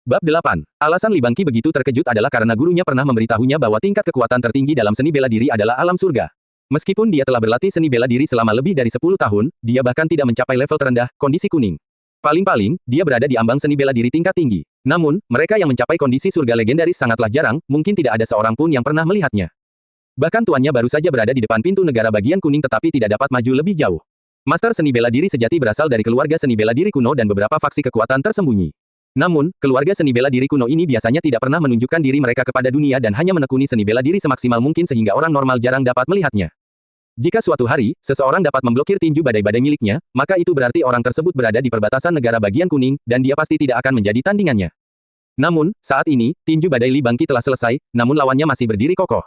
Bab 8. Alasan Li Bangqi begitu terkejut adalah karena gurunya pernah memberitahunya bahwa tingkat kekuatan tertinggi dalam seni bela diri adalah alam surga. Meskipun dia telah berlatih seni bela diri selama lebih dari 10 tahun, dia bahkan tidak mencapai level terendah, kondisi kuning. Paling-paling, dia berada di ambang seni bela diri tingkat tinggi. Namun, mereka yang mencapai kondisi surga legendaris sangatlah jarang, mungkin tidak ada seorang pun yang pernah melihatnya. Bahkan tuannya baru saja berada di depan pintu negara bagian kuning tetapi tidak dapat maju lebih jauh. Master seni bela diri sejati berasal dari keluarga seni bela diri kuno dan beberapa faksi kekuatan tersembunyi. Namun, keluarga seni bela diri kuno ini biasanya tidak pernah menunjukkan diri mereka kepada dunia dan hanya menekuni seni bela diri semaksimal mungkin sehingga orang normal jarang dapat melihatnya. Jika suatu hari, seseorang dapat memblokir tinju badai-badai miliknya, maka itu berarti orang tersebut berada di perbatasan negara bagian kuning, dan dia pasti tidak akan menjadi tandingannya. Namun, saat ini, tinju badai Li Bangqi telah selesai, namun lawannya masih berdiri kokoh.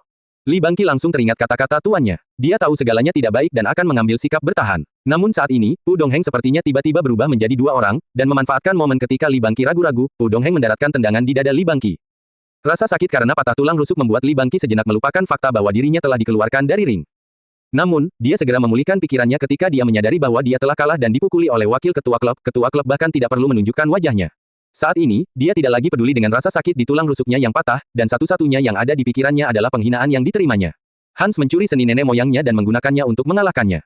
Li Bangqi langsung teringat kata-kata tuannya. Dia tahu segalanya tidak baik dan akan mengambil sikap bertahan. Namun saat ini, Pu Dongheng sepertinya tiba-tiba berubah menjadi dua orang, dan memanfaatkan momen ketika Li Bangqi ragu-ragu, Pu Dongheng mendaratkan tendangan di dada Li Bangqi. Rasa sakit karena patah tulang rusuk membuat Li Bangqi sejenak melupakan fakta bahwa dirinya telah dikeluarkan dari ring. Namun, dia segera memulihkan pikirannya ketika dia menyadari bahwa dia telah kalah dan dipukuli oleh wakil ketua klub bahkan tidak perlu menunjukkan wajahnya. Saat ini, dia tidak lagi peduli dengan rasa sakit di tulang rusuknya yang patah, dan satu-satunya yang ada di pikirannya adalah penghinaan yang diterimanya. Hans mencuri seni nenek moyangnya dan menggunakannya untuk mengalahkannya.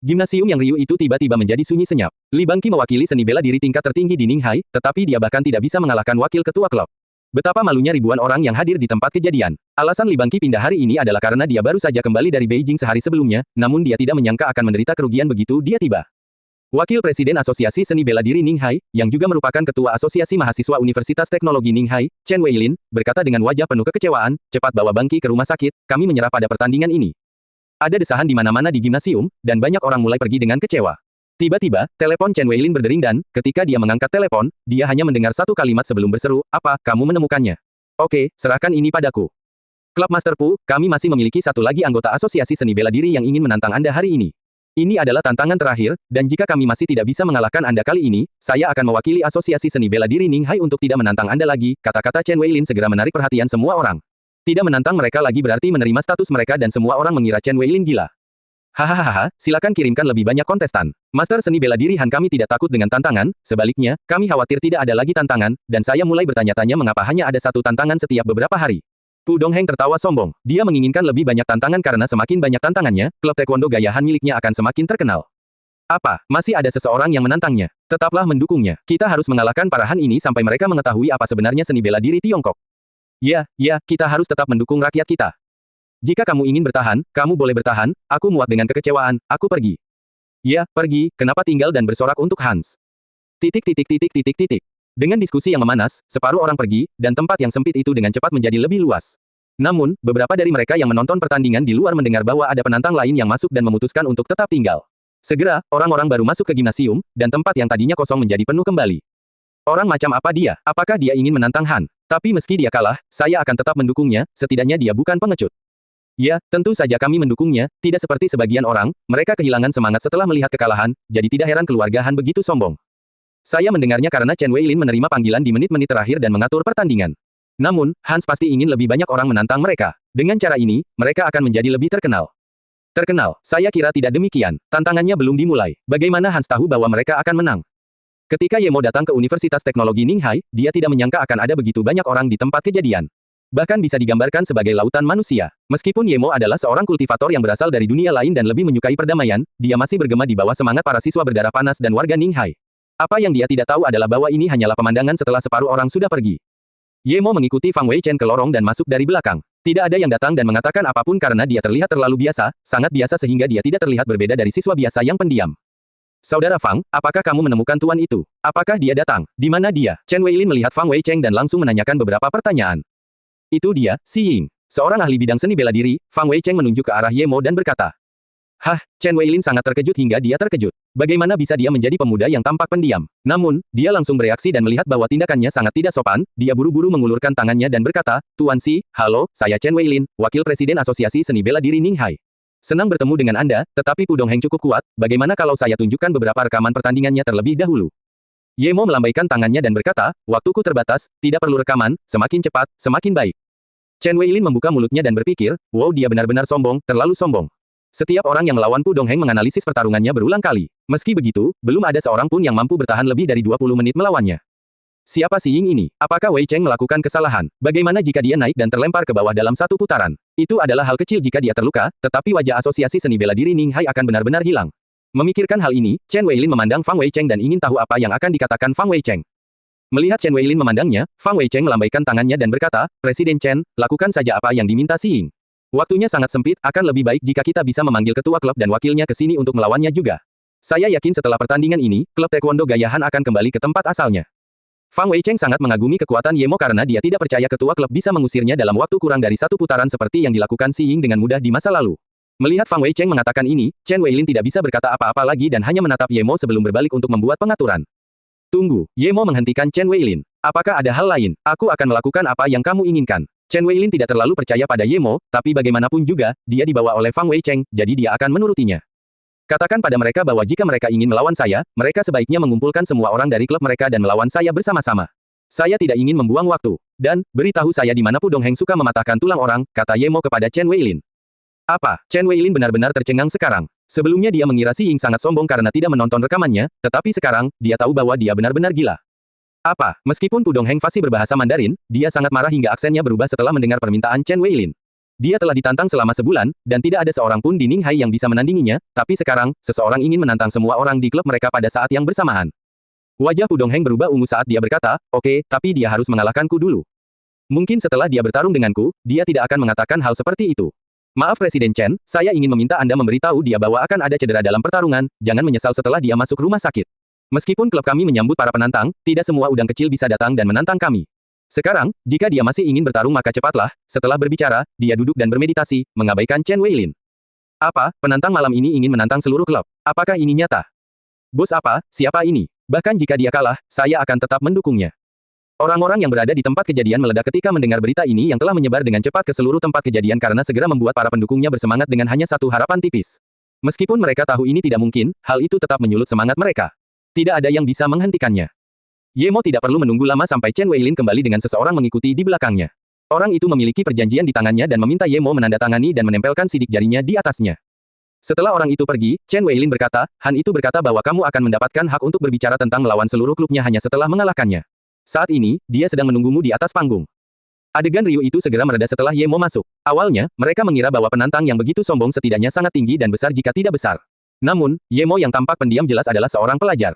Gimnasium yang riuh itu tiba-tiba menjadi sunyi senyap. Li Bangqi mewakili seni bela diri tingkat tertinggi di Ninghai, tetapi dia bahkan tidak bisa mengalahkan wakil ketua klub. Betapa malunya ribuan orang yang hadir di tempat kejadian. Alasan Li Bangqi pindah hari ini adalah karena dia baru saja kembali dari Beijing sehari sebelumnya, namun dia tidak menyangka akan menderita kerugian begitu dia tiba. Wakil Presiden Asosiasi Seni Bela Diri Ninghai, yang juga merupakan Ketua Asosiasi Mahasiswa Universitas Teknologi Ninghai, Chen Weilin, berkata dengan wajah penuh kekecewaan, cepat bawa Bangqi ke rumah sakit, kami menyerah pada pertandingan ini. Ada desahan di mana-mana di gimnasium, dan banyak orang mulai pergi dengan kecewa. Tiba-tiba, telepon Chen Weilin berdering dan, ketika dia mengangkat telepon, dia hanya mendengar satu kalimat sebelum berseru, apa, kamu menemukannya? Oke, serahkan ini padaku. Klub Master Pu, kami masih memiliki satu lagi anggota Asosiasi Seni Bela Diri yang ingin menantang Anda hari ini. Ini adalah tantangan terakhir, dan jika kami masih tidak bisa mengalahkan Anda kali ini, saya akan mewakili Asosiasi Seni Bela Diri Ninghai untuk tidak menantang Anda lagi, kata-kata Chen Weilin segera menarik perhatian semua orang. Tidak menantang mereka lagi berarti menerima status mereka dan semua orang mengira Chen Weilin gila. Hahaha, silakan kirimkan lebih banyak kontestan. Master Seni Bela Diri Han kami tidak takut dengan tantangan, sebaliknya, kami khawatir tidak ada lagi tantangan, dan saya mulai bertanya-tanya mengapa hanya ada satu tantangan setiap beberapa hari. Pu Dongheng tertawa sombong. Dia menginginkan lebih banyak tantangan karena semakin banyak tantangannya, klub taekwondo gaya Han miliknya akan semakin terkenal. Apa, masih ada seseorang yang menantangnya? Tetaplah mendukungnya. Kita harus mengalahkan para Han ini sampai mereka mengetahui apa sebenarnya seni bela diri Tiongkok. Ya, kita harus tetap mendukung rakyat kita. Jika kamu ingin bertahan, kamu boleh bertahan, aku muak dengan kekecewaan, aku pergi. Ya, pergi, kenapa tinggal dan bersorak untuk Hans? Dengan diskusi yang memanas, separuh orang pergi, dan tempat yang sempit itu dengan cepat menjadi lebih luas. Namun, beberapa dari mereka yang menonton pertandingan di luar mendengar bahwa ada penantang lain yang masuk dan memutuskan untuk tetap tinggal. Segera, orang-orang baru masuk ke gimnasium, dan tempat yang tadinya kosong menjadi penuh kembali. Orang macam apa dia? Apakah dia ingin menantang Han? Tapi meski dia kalah, saya akan tetap mendukungnya, setidaknya dia bukan pengecut. Ya, tentu saja kami mendukungnya, tidak seperti sebagian orang, mereka kehilangan semangat setelah melihat kekalahan, jadi tidak heran keluarga Han begitu sombong. Saya mendengarnya karena Chen Weilin menerima panggilan di menit-menit terakhir dan mengatur pertandingan. Namun, Hans pasti ingin lebih banyak orang menantang mereka. Dengan cara ini, mereka akan menjadi lebih terkenal. Terkenal, saya kira tidak demikian. Tantangannya belum dimulai. Bagaimana Hans tahu bahwa mereka akan menang? Ketika Ye Mo datang ke Universitas Teknologi Ninghai, dia tidak menyangka akan ada begitu banyak orang di tempat kejadian. Bahkan bisa digambarkan sebagai lautan manusia. Meskipun Ye Mo adalah seorang kultivator yang berasal dari dunia lain dan lebih menyukai perdamaian, dia masih bergema di bawah semangat para siswa berdarah panas dan warga Ninghai. Apa yang dia tidak tahu adalah bahwa ini hanyalah pemandangan setelah separuh orang sudah pergi. Ye Mo mengikuti Fang Weichen ke lorong dan masuk dari belakang. Tidak ada yang datang dan mengatakan apapun karena dia terlihat terlalu biasa, sangat biasa sehingga dia tidak terlihat berbeda dari siswa biasa yang pendiam. Saudara Fang, apakah kamu menemukan tuan itu? Apakah dia datang? Di mana dia? Chen Weilin melihat Fang Weichen dan langsung menanyakan beberapa pertanyaan. Itu dia, Xi Ying. Seorang ahli bidang seni bela diri, Fang Weichen menunjuk ke arah Ye Mo dan berkata. Chen Weilin sangat terkejut hingga dia terkejut. Bagaimana bisa dia menjadi pemuda yang tampak pendiam? Namun, dia langsung bereaksi dan melihat bahwa tindakannya sangat tidak sopan, dia buru-buru mengulurkan tangannya dan berkata, Tuan Xi, halo, saya Chen Weilin, Wakil Presiden Asosiasi Seni Bela Diri Ninghai. Senang bertemu dengan Anda, tetapi Pu Dongheng cukup kuat, bagaimana kalau saya tunjukkan beberapa rekaman pertandingannya terlebih dahulu? Ye Mo melambaikan tangannya dan berkata, waktuku terbatas, tidak perlu rekaman, semakin cepat, semakin baik. Chen Weilin membuka mulutnya dan berpikir, wow dia benar-benar sombong, terlalu sombong. Setiap orang yang melawan Pu Dongheng menganalisis pertarungannya berulang kali. Meski begitu, belum ada seorang pun yang mampu bertahan lebih dari 20 menit melawannya. Siapa si Ying ini? Apakah Wei Cheng melakukan kesalahan? Bagaimana jika dia naik dan terlempar ke bawah dalam satu putaran? Itu adalah hal kecil jika dia terluka, tetapi wajah asosiasi seni bela diri Ning Hai akan benar-benar hilang. Memikirkan hal ini, Chen Weilin memandang Fang Wei Cheng dan ingin tahu apa yang akan dikatakan Fang Wei Cheng. Melihat Chen Weilin memandangnya, Fang Wei Cheng melambaikan tangannya dan berkata, Presiden Chen, lakukan saja apa yang diminta si Ying. Waktunya sangat sempit, akan lebih baik jika kita bisa memanggil ketua klub dan wakilnya ke sini untuk melawannya juga. Saya yakin setelah pertandingan ini, klub Taekwondo Gaya Han akan kembali ke tempat asalnya. Fang Wei Cheng sangat mengagumi kekuatan Ye Mo karena dia tidak percaya ketua klub bisa mengusirnya dalam waktu kurang dari satu putaran seperti yang dilakukan si Ying dengan mudah di masa lalu. Melihat Fang Wei Cheng mengatakan ini, Chen Weilin tidak bisa berkata apa-apa lagi dan hanya menatap Ye Mo sebelum berbalik untuk membuat pengaturan. Tunggu, Ye Mo menghentikan Chen Weilin. Apakah ada hal lain? Aku akan melakukan apa yang kamu inginkan. Chen Weilin tidak terlalu percaya pada Ye Mo, tapi bagaimanapun juga, dia dibawa oleh Fang Wei Cheng, jadi dia akan menurutinya. Katakan pada mereka bahwa jika mereka ingin melawan saya, mereka sebaiknya mengumpulkan semua orang dari klub mereka dan melawan saya bersama-sama. Saya tidak ingin membuang waktu. Dan, beritahu saya di mana Pudong Heng suka mematahkan tulang orang, kata Ye Mo kepada Chen Weilin. Apa? Chen Weilin benar-benar tercengang sekarang. Sebelumnya dia mengira si Ying sangat sombong karena tidak menonton rekamannya, tetapi sekarang, dia tahu bahwa dia benar-benar gila. Apa? Meskipun Pudong Heng fasih berbahasa Mandarin, dia sangat marah hingga aksennya berubah setelah mendengar permintaan Chen Weilin. Dia telah ditantang selama sebulan, dan tidak ada seorang pun di Ning Hai yang bisa menandinginya, tapi sekarang, seseorang ingin menantang semua orang di klub mereka pada saat yang bersamaan. Wajah Pudong Heng berubah ungu saat dia berkata, oke, tapi dia harus mengalahkanku dulu. Mungkin setelah dia bertarung denganku, dia tidak akan mengatakan hal seperti itu. Maaf Presiden Chen, saya ingin meminta Anda memberitahu dia bahwa akan ada cedera dalam pertarungan, jangan menyesal setelah dia masuk rumah sakit. Meskipun klub kami menyambut para penantang, tidak semua udang kecil bisa datang dan menantang kami. Sekarang, jika dia masih ingin bertarung maka cepatlah. Setelah berbicara, dia duduk dan bermeditasi, mengabaikan Chen Weilin. Apa, penantang malam ini ingin menantang seluruh klub? Apakah ini nyata? Bos apa, siapa ini? Bahkan jika dia kalah, saya akan tetap mendukungnya. Orang-orang yang berada di tempat kejadian meledak ketika mendengar berita ini yang telah menyebar dengan cepat ke seluruh tempat kejadian karena segera membuat para pendukungnya bersemangat dengan hanya satu harapan tipis. Meskipun mereka tahu ini tidak mungkin, hal itu tetap menyulut semangat mereka. Tidak ada yang bisa menghentikannya. Ye Mo tidak perlu menunggu lama sampai Chen Weilin kembali dengan seseorang mengikuti di belakangnya. Orang itu memiliki perjanjian di tangannya dan meminta Ye Mo menandatangani dan menempelkan sidik jarinya di atasnya. Setelah orang itu pergi, Chen Weilin berkata, Han itu berkata bahwa kamu akan mendapatkan hak untuk berbicara tentang melawan seluruh klubnya hanya setelah mengalahkannya. Saat ini, dia sedang menunggumu di atas panggung. Adegan riuh itu segera mereda setelah Ye Mo masuk. Awalnya, mereka mengira bahwa penantang yang begitu sombong setidaknya sangat tinggi dan besar jika tidak besar. Namun, Ye Mo yang tampak pendiam jelas adalah seorang pelajar.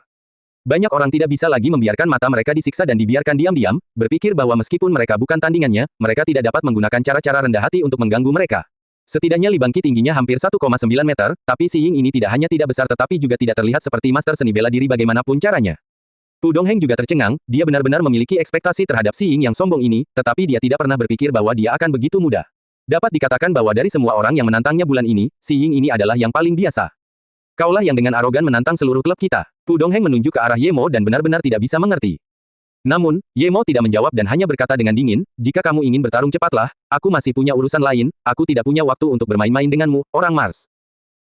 Banyak orang tidak bisa lagi membiarkan mata mereka disiksa dan dibiarkan diam-diam, berpikir bahwa meskipun mereka bukan tandingannya, mereka tidak dapat menggunakan cara-cara rendah hati untuk mengganggu mereka. Setidaknya Li Bangqi tingginya hampir 1,9 meter, tapi si Ying ini tidak hanya tidak besar tetapi juga tidak terlihat seperti master seni bela diri bagaimanapun caranya. Pudong Heng juga tercengang, dia benar-benar memiliki ekspektasi terhadap si Ying yang sombong ini, tetapi dia tidak pernah berpikir bahwa dia akan begitu mudah. Dapat dikatakan bahwa dari semua orang yang menantangnya bulan ini, si Ying ini adalah yang paling biasa. Kaulah yang dengan arogan menantang seluruh klub kita. Pudong Heng menunjuk ke arah Ye Mo dan benar-benar tidak bisa mengerti. Namun, Ye Mo tidak menjawab dan hanya berkata dengan dingin, jika kamu ingin bertarung cepatlah, aku masih punya urusan lain, aku tidak punya waktu untuk bermain-main denganmu, orang Mars.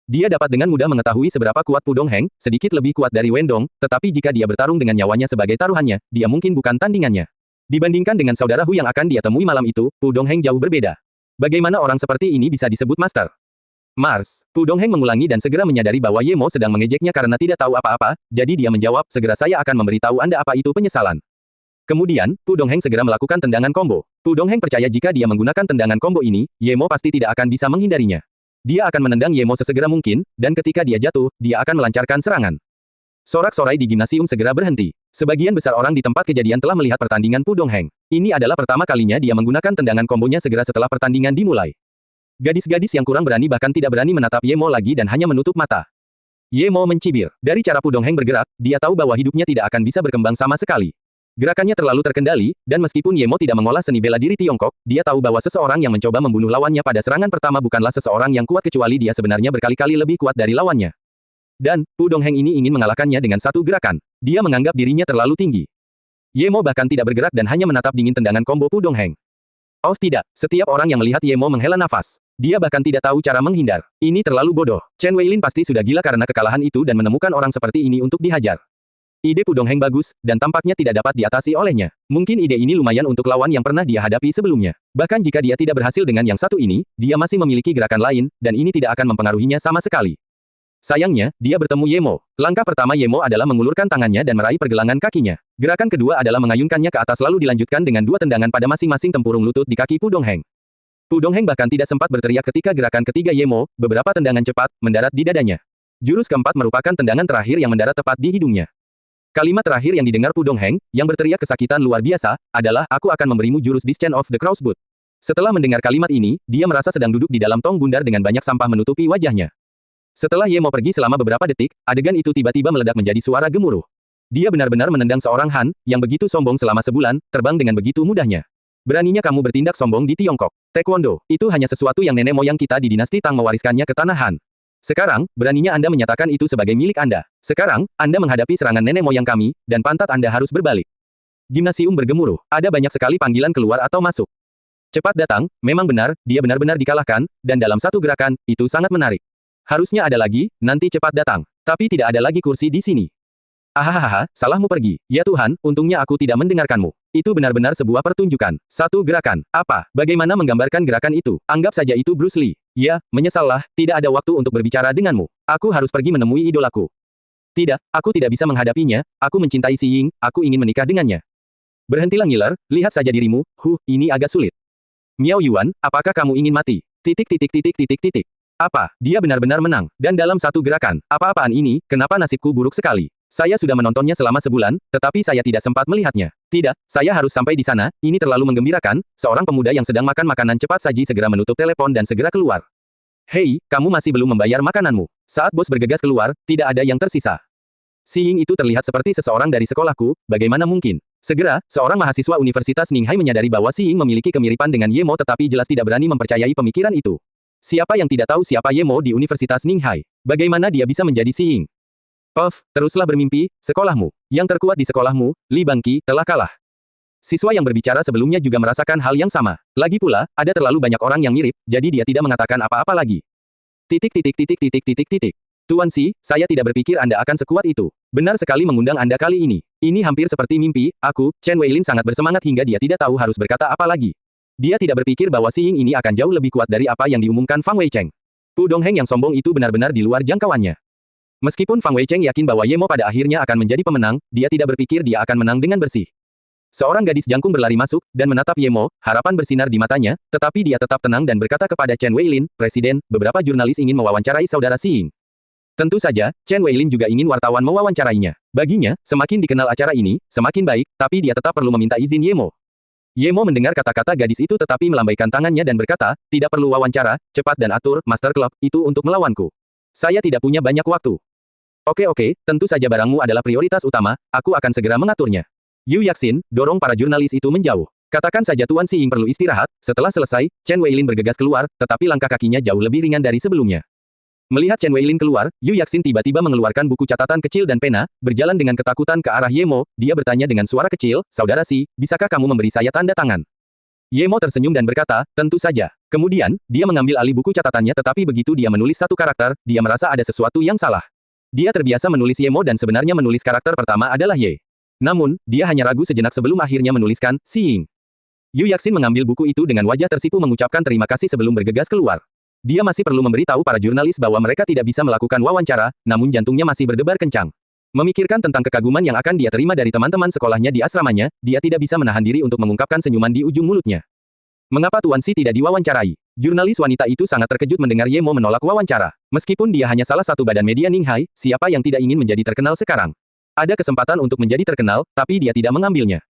Dia dapat dengan mudah mengetahui seberapa kuat Pudong Heng, sedikit lebih kuat dari Wendong, tetapi jika dia bertarung dengan nyawanya sebagai taruhannya, dia mungkin bukan tandingannya. Dibandingkan dengan saudara Hu yang akan dia temui malam itu, Pudong Heng jauh berbeda. Bagaimana orang seperti ini bisa disebut master? Mars. Pudong Heng mengulangi dan segera menyadari bahwa Ye Mo sedang mengejeknya karena tidak tahu apa-apa, jadi dia menjawab, segera saya akan memberitahu Anda apa itu penyesalan. Kemudian, Pudong Heng segera melakukan tendangan combo. Pudong Heng percaya jika dia menggunakan tendangan combo ini, Ye Mo pasti tidak akan bisa menghindarinya. Dia akan menendang Ye Mo sesegera mungkin, dan ketika dia jatuh, dia akan melancarkan serangan. Sorak-sorai di gimnasium segera berhenti. Sebagian besar orang di tempat kejadian telah melihat pertandingan Pudong Heng. Ini adalah pertama kalinya dia menggunakan tendangan kombonya segera setelah pertandingan dimulai. Gadis-gadis yang kurang berani bahkan tidak berani menatap Ye Mo lagi dan hanya menutup mata. Ye Mo mencibir. Dari cara Pudong Heng bergerak, dia tahu bahwa hidupnya tidak akan bisa berkembang sama sekali. Gerakannya terlalu terkendali, dan meskipun Ye Mo tidak mengolah seni bela diri Tiongkok, dia tahu bahwa seseorang yang mencoba membunuh lawannya pada serangan pertama bukanlah seseorang yang kuat kecuali dia sebenarnya berkali-kali lebih kuat dari lawannya. Dan, Pudong Heng ini ingin mengalahkannya dengan satu gerakan. Dia menganggap dirinya terlalu tinggi. Ye Mo bahkan tidak bergerak dan hanya menatap dingin tendangan combo Pudong Heng. Oh tidak, setiap orang yang melihat Ye Mo menghela nafas. Dia bahkan tidak tahu cara menghindar. Ini terlalu bodoh. Chen Weilin pasti sudah gila karena kekalahan itu dan menemukan orang seperti ini untuk dihajar. Ide Pudong Heng bagus, dan tampaknya tidak dapat diatasi olehnya. Mungkin ide ini lumayan untuk lawan yang pernah dia hadapi sebelumnya. Bahkan jika dia tidak berhasil dengan yang satu ini, dia masih memiliki gerakan lain, dan ini tidak akan mempengaruhinya sama sekali. Sayangnya, dia bertemu Yemo. Langkah pertama Yemo adalah mengulurkan tangannya dan meraih pergelangan kakinya. Gerakan kedua adalah mengayunkannya ke atas lalu dilanjutkan dengan dua tendangan pada masing-masing tempurung lutut di kaki Pu Dongheng. Pu Dongheng bahkan tidak sempat berteriak ketika gerakan ketiga Yemo, beberapa tendangan cepat, mendarat di dadanya. Jurus keempat merupakan tendangan terakhir yang mendarat tepat di hidungnya. Kalimat terakhir yang didengar Pu Dongheng, yang berteriak kesakitan luar biasa, adalah aku akan memberimu jurus Descent of the Crossbow. Setelah mendengar kalimat ini, dia merasa sedang duduk di dalam tong bundar dengan banyak sampah menutupi wajahnya. Setelah Yemo pergi selama beberapa detik, adegan itu tiba-tiba meledak menjadi suara gemuruh. Dia benar-benar menendang seorang Han, yang begitu sombong selama sebulan, terbang dengan begitu mudahnya. Beraninya kamu bertindak sombong di Tiongkok. Taekwondo, itu hanya sesuatu yang nenek moyang kita di dinasti Tang mewariskannya ke tanah Han. Sekarang, beraninya Anda menyatakan itu sebagai milik Anda. Sekarang, Anda menghadapi serangan nenek moyang kami, dan pantat Anda harus berbalik. Gimnasium bergemuruh, ada banyak sekali panggilan keluar atau masuk. Cepat datang, memang benar, dia benar-benar dikalahkan, dan dalam satu gerakan, itu sangat menarik. Harusnya ada lagi, nanti cepat datang. Tapi tidak ada lagi kursi di sini. Ahahaha, salahmu pergi. Ya Tuhan, untungnya aku tidak mendengarkanmu. Itu benar-benar sebuah pertunjukan. Satu gerakan. Apa? Bagaimana menggambarkan gerakan itu? Anggap saja itu Bruce Lee. Ya, menyesallah, tidak ada waktu untuk berbicara denganmu. Aku harus pergi menemui idolaku. Tidak, aku tidak bisa menghadapinya, aku mencintai Si Ying, aku ingin menikah dengannya. Berhentilah ngiler, lihat saja dirimu, ini agak sulit. Miao Yuan, apakah kamu ingin mati? Titik. Apa? Dia benar-benar menang. Dan dalam satu gerakan, apa-apaan ini, kenapa nasibku buruk sekali? Saya sudah menontonnya selama sebulan, tetapi saya tidak sempat melihatnya. Tidak, saya harus sampai di sana, ini terlalu menggembirakan, seorang pemuda yang sedang makan makanan cepat saji segera menutup telepon dan segera keluar. Hei, kamu masih belum membayar makananmu. Saat bos bergegas keluar, tidak ada yang tersisa. Si Ying itu terlihat seperti seseorang dari sekolahku, bagaimana mungkin? Segera, seorang mahasiswa Universitas Ninghai menyadari bahwa Si Ying memiliki kemiripan dengan Yemo tetapi jelas tidak berani mempercayai pemikiran itu. Siapa yang tidak tahu siapa Yemo di Universitas Ninghai? Bagaimana dia bisa menjadi Si Ying? Puff, teruslah bermimpi, sekolahmu. Yang terkuat di sekolahmu, Li Bangqi, telah kalah. Siswa yang berbicara sebelumnya juga merasakan hal yang sama. Lagi pula, ada terlalu banyak orang yang mirip, jadi dia tidak mengatakan apa-apa lagi. Tuan Si, saya tidak berpikir Anda akan sekuat itu. Benar sekali mengundang Anda kali ini. Ini hampir seperti mimpi, aku, Chen Weilin sangat bersemangat hingga dia tidak tahu harus berkata apa lagi. Dia tidak berpikir bahwa Si Ying ini akan jauh lebih kuat dari apa yang diumumkan Fang Weicheng. Pu Dongheng yang sombong itu benar-benar di luar jangkauannya. Meskipun Fang Weicheng yakin bahwa Yemo pada akhirnya akan menjadi pemenang, dia tidak berpikir dia akan menang dengan bersih. Seorang gadis jangkung berlari masuk, dan menatap Yemo, harapan bersinar di matanya, tetapi dia tetap tenang dan berkata kepada Chen Weilin, Presiden, beberapa jurnalis ingin mewawancarai saudara Si Ying. Tentu saja, Chen Weilin juga ingin wartawan mewawancarainya. Baginya, semakin dikenal acara ini, semakin baik, tapi dia tetap perlu meminta izin Yemo. Yemo mendengar kata-kata gadis itu tetapi melambaikan tangannya dan berkata, tidak perlu wawancara, cepat dan atur, Master Club, itu untuk melawanku. Saya tidak punya banyak waktu. Oke, tentu saja barangmu adalah prioritas utama, aku akan segera mengaturnya. Yu Yaxin, dorong para jurnalis itu menjauh. Katakan saja Tuan Si Ying perlu istirahat, setelah selesai, Chen Weilin bergegas keluar, tetapi langkah kakinya jauh lebih ringan dari sebelumnya. Melihat Chen Weilin keluar, Yu Yaxin tiba-tiba mengeluarkan buku catatan kecil dan pena, berjalan dengan ketakutan ke arah Yemo, dia bertanya dengan suara kecil, Saudara Si, bisakah kamu memberi saya tanda tangan? Yemo tersenyum dan berkata, tentu saja. Kemudian, dia mengambil alih buku catatannya tetapi begitu dia menulis satu karakter, dia merasa ada sesuatu yang salah. Dia terbiasa menulis Yemo dan sebenarnya menulis karakter pertama adalah Ye. Namun, dia hanya ragu sejenak sebelum akhirnya menuliskan, Si Ying. Yu Yaxin mengambil buku itu dengan wajah tersipu mengucapkan terima kasih sebelum bergegas keluar. Dia masih perlu memberitahu para jurnalis bahwa mereka tidak bisa melakukan wawancara, namun jantungnya masih berdebar kencang. Memikirkan tentang kekaguman yang akan dia terima dari teman-teman sekolahnya di asramanya, dia tidak bisa menahan diri untuk mengungkapkan senyuman di ujung mulutnya. Mengapa Tuan Si tidak diwawancarai? Jurnalis wanita itu sangat terkejut mendengar Yemo menolak wawancara. Meskipun dia hanya salah satu badan media Ninghai, siapa yang tidak ingin menjadi terkenal sekarang? Ada kesempatan untuk menjadi terkenal, tapi dia tidak mengambilnya.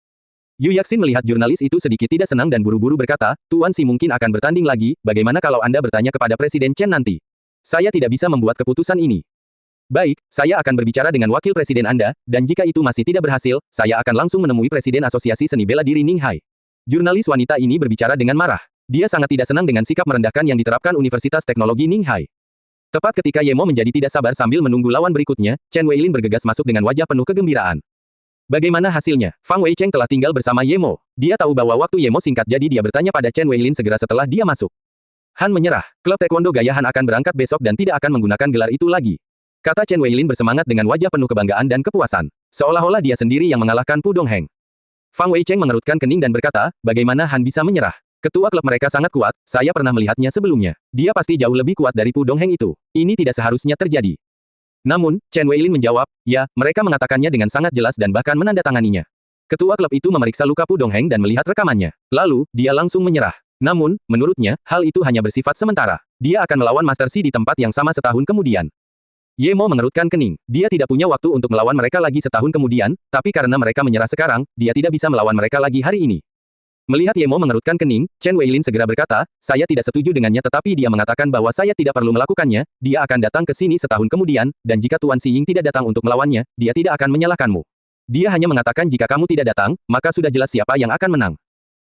Yu Yaxin melihat jurnalis itu sedikit tidak senang dan buru-buru berkata, Tuan Si mungkin akan bertanding lagi, bagaimana kalau Anda bertanya kepada Presiden Chen nanti? Saya tidak bisa membuat keputusan ini. Baik, saya akan berbicara dengan wakil presiden Anda, dan jika itu masih tidak berhasil, saya akan langsung menemui Presiden Asosiasi Seni Bela Diri Ninghai. Jurnalis wanita ini berbicara dengan marah. Dia sangat tidak senang dengan sikap merendahkan yang diterapkan Universitas Teknologi Ninghai. Tepat ketika Yemo menjadi tidak sabar sambil menunggu lawan berikutnya, Chen Weilin bergegas masuk dengan wajah penuh kegembiraan. Bagaimana hasilnya? Fang Weicheng telah tinggal bersama Yemo. Dia tahu bahwa waktu Yemo singkat jadi dia bertanya pada Chen Weilin segera setelah dia masuk. Han menyerah. Klub Taekwondo Gaya Han akan berangkat besok dan tidak akan menggunakan gelar itu lagi. Kata Chen Weilin bersemangat dengan wajah penuh kebanggaan dan kepuasan. Seolah-olah dia sendiri yang mengalahkan Pu Dongheng. Fang Weicheng mengerutkan kening dan berkata, bagaimana Han bisa menyerah? Ketua klub mereka sangat kuat, saya pernah melihatnya sebelumnya. Dia pasti jauh lebih kuat dari Pu Dongheng itu. Ini tidak seharusnya terjadi. Namun, Chen Weilin menjawab, ya, mereka mengatakannya dengan sangat jelas dan bahkan menandatanganinya. Ketua klub itu memeriksa luka Pu Dongheng dan melihat rekamannya. Lalu, dia langsung menyerah. Namun, menurutnya, hal itu hanya bersifat sementara. Dia akan melawan Master Xi di tempat yang sama setahun kemudian. Ye Mo mengerutkan kening. Dia tidak punya waktu untuk melawan mereka lagi setahun kemudian, tapi karena mereka menyerah sekarang, dia tidak bisa melawan mereka lagi hari ini. Melihat Ye Mo mengerutkan kening, Chen Weilin segera berkata, saya tidak setuju dengannya tetapi dia mengatakan bahwa saya tidak perlu melakukannya, dia akan datang ke sini setahun kemudian, dan jika Tuan Xiying tidak datang untuk melawannya, dia tidak akan menyalahkanmu. Dia hanya mengatakan jika kamu tidak datang, maka sudah jelas siapa yang akan menang.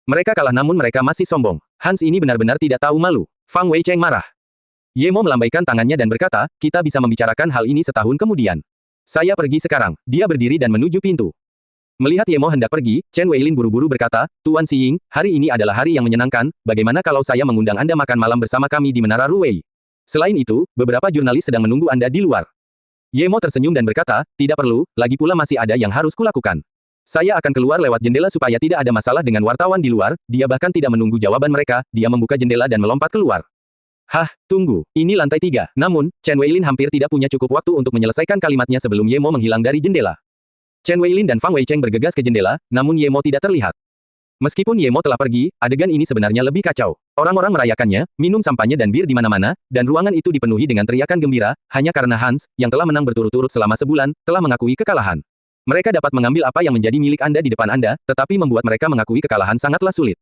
Mereka kalah namun mereka masih sombong. Hans ini benar-benar tidak tahu malu. Fang Weicheng marah. Ye Mo melambaikan tangannya dan berkata, kita bisa membicarakan hal ini setahun kemudian. Saya pergi sekarang. Dia berdiri dan menuju pintu. Melihat Ye Mo hendak pergi, Chen Weilin buru-buru berkata, Tuan Xiying, hari ini adalah hari yang menyenangkan, bagaimana kalau saya mengundang Anda makan malam bersama kami di Menara Ruwei? Selain itu, beberapa jurnalis sedang menunggu Anda di luar. Ye Mo tersenyum dan berkata, tidak perlu, lagi pula masih ada yang harus kulakukan. Saya akan keluar lewat jendela supaya tidak ada masalah dengan wartawan di luar, dia bahkan tidak menunggu jawaban mereka, dia membuka jendela dan melompat keluar. Hah, tunggu, ini lantai 3. Namun, Chen Weilin hampir tidak punya cukup waktu untuk menyelesaikan kalimatnya sebelum Ye Mo menghilang dari jendela. Chen Weilin dan Fang Weicheng bergegas ke jendela, namun Ye Mo tidak terlihat. Meskipun Ye Mo telah pergi, adegan ini sebenarnya lebih kacau. Orang-orang merayakannya, minum sampanye dan bir di mana-mana, dan ruangan itu dipenuhi dengan teriakan gembira, hanya karena Hans, yang telah menang berturut-turut selama sebulan, telah mengakui kekalahan. Mereka dapat mengambil apa yang menjadi milik Anda di depan Anda, tetapi membuat mereka mengakui kekalahan sangatlah sulit.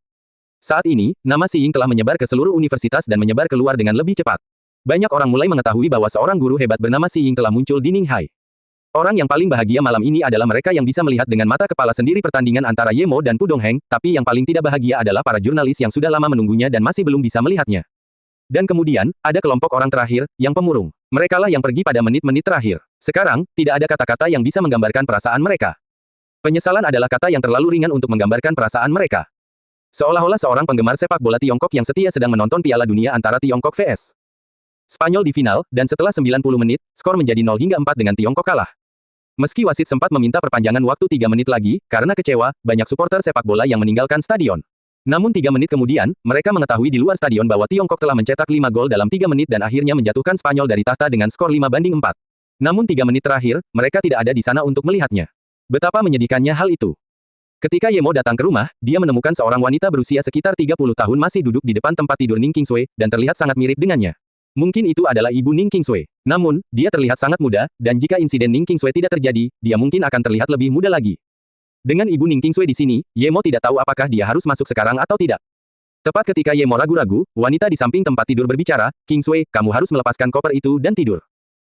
Saat ini, nama Xiying telah menyebar ke seluruh universitas dan menyebar keluar dengan lebih cepat. Banyak orang mulai mengetahui bahwa seorang guru hebat bernama Xiying telah muncul di Ninghai. Orang yang paling bahagia malam ini adalah mereka yang bisa melihat dengan mata kepala sendiri pertandingan antara Ye Mo dan Pu Dongheng, tapi yang paling tidak bahagia adalah para jurnalis yang sudah lama menunggunya dan masih belum bisa melihatnya. Dan kemudian, ada kelompok orang terakhir, yang pemurung. Merekalah yang pergi pada menit-menit terakhir. Sekarang, tidak ada kata-kata yang bisa menggambarkan perasaan mereka. Penyesalan adalah kata yang terlalu ringan untuk menggambarkan perasaan mereka. Seolah-olah seorang penggemar sepak bola Tiongkok yang setia sedang menonton Piala Dunia antara Tiongkok vs Spanyol di final, dan setelah 90 menit, skor menjadi 0 hingga 4 dengan Tiongkok kalah. Meski wasit sempat meminta perpanjangan waktu 3 menit lagi, karena kecewa, banyak supporter sepak bola yang meninggalkan stadion. Namun 3 menit kemudian, mereka mengetahui di luar stadion bahwa Tiongkok telah mencetak 5 gol dalam 3 menit dan akhirnya menjatuhkan Spanyol dari tahta dengan skor 5-4. Namun 3 menit terakhir, mereka tidak ada di sana untuk melihatnya. Betapa menyedihkannya hal itu. Ketika Ye Mo datang ke rumah, dia menemukan seorang wanita berusia sekitar 30 tahun masih duduk di depan tempat tidur Ning Qingsui, dan terlihat sangat mirip dengannya. Mungkin itu adalah ibu Ning Qingsui. Namun, dia terlihat sangat muda, dan jika insiden Ning Qingsui tidak terjadi, dia mungkin akan terlihat lebih muda lagi. Dengan ibu Ning Qingsui di sini, Ye Mo tidak tahu apakah dia harus masuk sekarang atau tidak. Tepat ketika Ye Mo ragu-ragu, wanita di samping tempat tidur berbicara, Qingsui, kamu harus melepaskan koper itu dan tidur.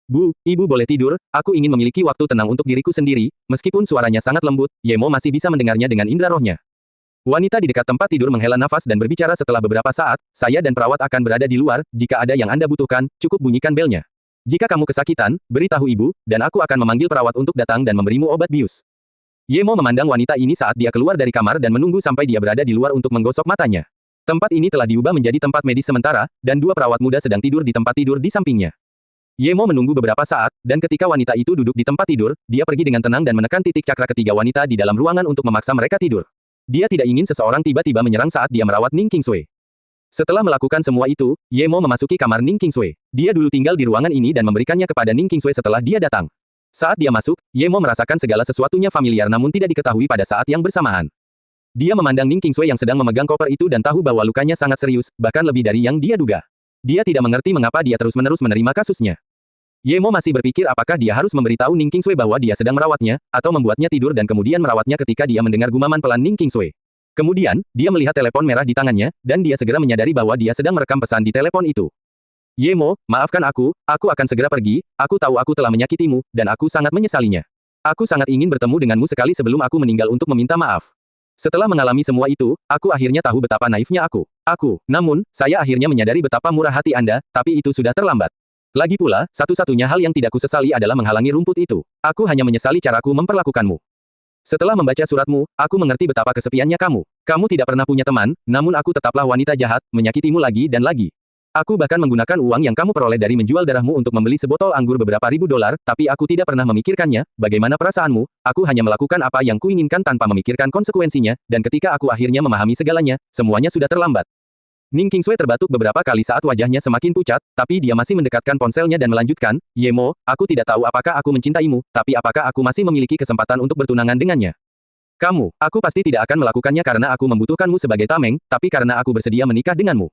Bu, ibu boleh tidur, aku ingin memiliki waktu tenang untuk diriku sendiri, meskipun suaranya sangat lembut, Ye Mo masih bisa mendengarnya dengan indera rohnya. Wanita di dekat tempat tidur menghela nafas dan berbicara setelah beberapa saat, saya dan perawat akan berada di luar, jika ada yang Anda butuhkan, cukup bunyikan belnya. Jika kamu kesakitan, beritahu ibu, dan aku akan memanggil perawat untuk datang dan memberimu obat bius. Ye Mo memandang wanita ini saat dia keluar dari kamar dan menunggu sampai dia berada di luar untuk menggosok matanya. Tempat ini telah diubah menjadi tempat medis sementara, dan 2 perawat muda sedang tidur di tempat tidur di sampingnya. Ye Mo menunggu beberapa saat, dan ketika wanita itu duduk di tempat tidur, dia pergi dengan tenang dan menekan titik cakra ketiga wanita di dalam ruangan untuk memaksa mereka tidur. Dia tidak ingin seseorang tiba-tiba menyerang saat dia merawat Ning Qingsui. Setelah melakukan semua itu, Ye Mo memasuki kamar Ning Qingsui. Dia dulu tinggal di ruangan ini dan memberikannya kepada Ning Qingsui setelah dia datang. Saat dia masuk, Ye Mo merasakan segala sesuatunya familiar namun tidak diketahui pada saat yang bersamaan. Dia memandang Ning Qingsui yang sedang memegang koper itu dan tahu bahwa lukanya sangat serius, bahkan lebih dari yang dia duga. Dia tidak mengerti mengapa dia terus-menerus menerima kasusnya. Ye Mo masih berpikir apakah dia harus memberitahu Ning Qingsui bahwa dia sedang merawatnya, atau membuatnya tidur dan kemudian merawatnya ketika dia mendengar gumaman pelan Ning Qingsui. Kemudian, dia melihat telepon merah di tangannya, dan dia segera menyadari bahwa dia sedang merekam pesan di telepon itu. Ye Mo, maafkan aku akan segera pergi, aku tahu aku telah menyakitimu, dan aku sangat menyesalinya. Aku sangat ingin bertemu denganmu sekali sebelum aku meninggal untuk meminta maaf. Setelah mengalami semua itu, aku akhirnya tahu betapa naifnya aku. Namun, saya akhirnya menyadari betapa murah hati Anda, tapi itu sudah terlambat. Lagi pula, satu-satunya hal yang tidak kusesali adalah menghalangi rumput itu. Aku hanya menyesali caraku memperlakukanmu. Setelah membaca suratmu, aku mengerti betapa kesepiannya kamu. Kamu tidak pernah punya teman, namun aku tetaplah wanita jahat, menyakitimu lagi dan lagi. Aku bahkan menggunakan uang yang kamu peroleh dari menjual darahmu untuk membeli sebotol anggur beberapa ribu dolar, tapi aku tidak pernah memikirkannya, bagaimana perasaanmu, aku hanya melakukan apa yang kuinginkan tanpa memikirkan konsekuensinya, dan ketika aku akhirnya memahami segalanya, semuanya sudah terlambat. Ning Qingsui terbatuk beberapa kali saat wajahnya semakin pucat, tapi dia masih mendekatkan ponselnya dan melanjutkan, Yemo, aku tidak tahu apakah aku mencintaimu, tapi apakah aku masih memiliki kesempatan untuk bertunangan dengannya. Aku pasti tidak akan melakukannya karena aku membutuhkanmu sebagai tameng, tapi karena aku bersedia menikah denganmu.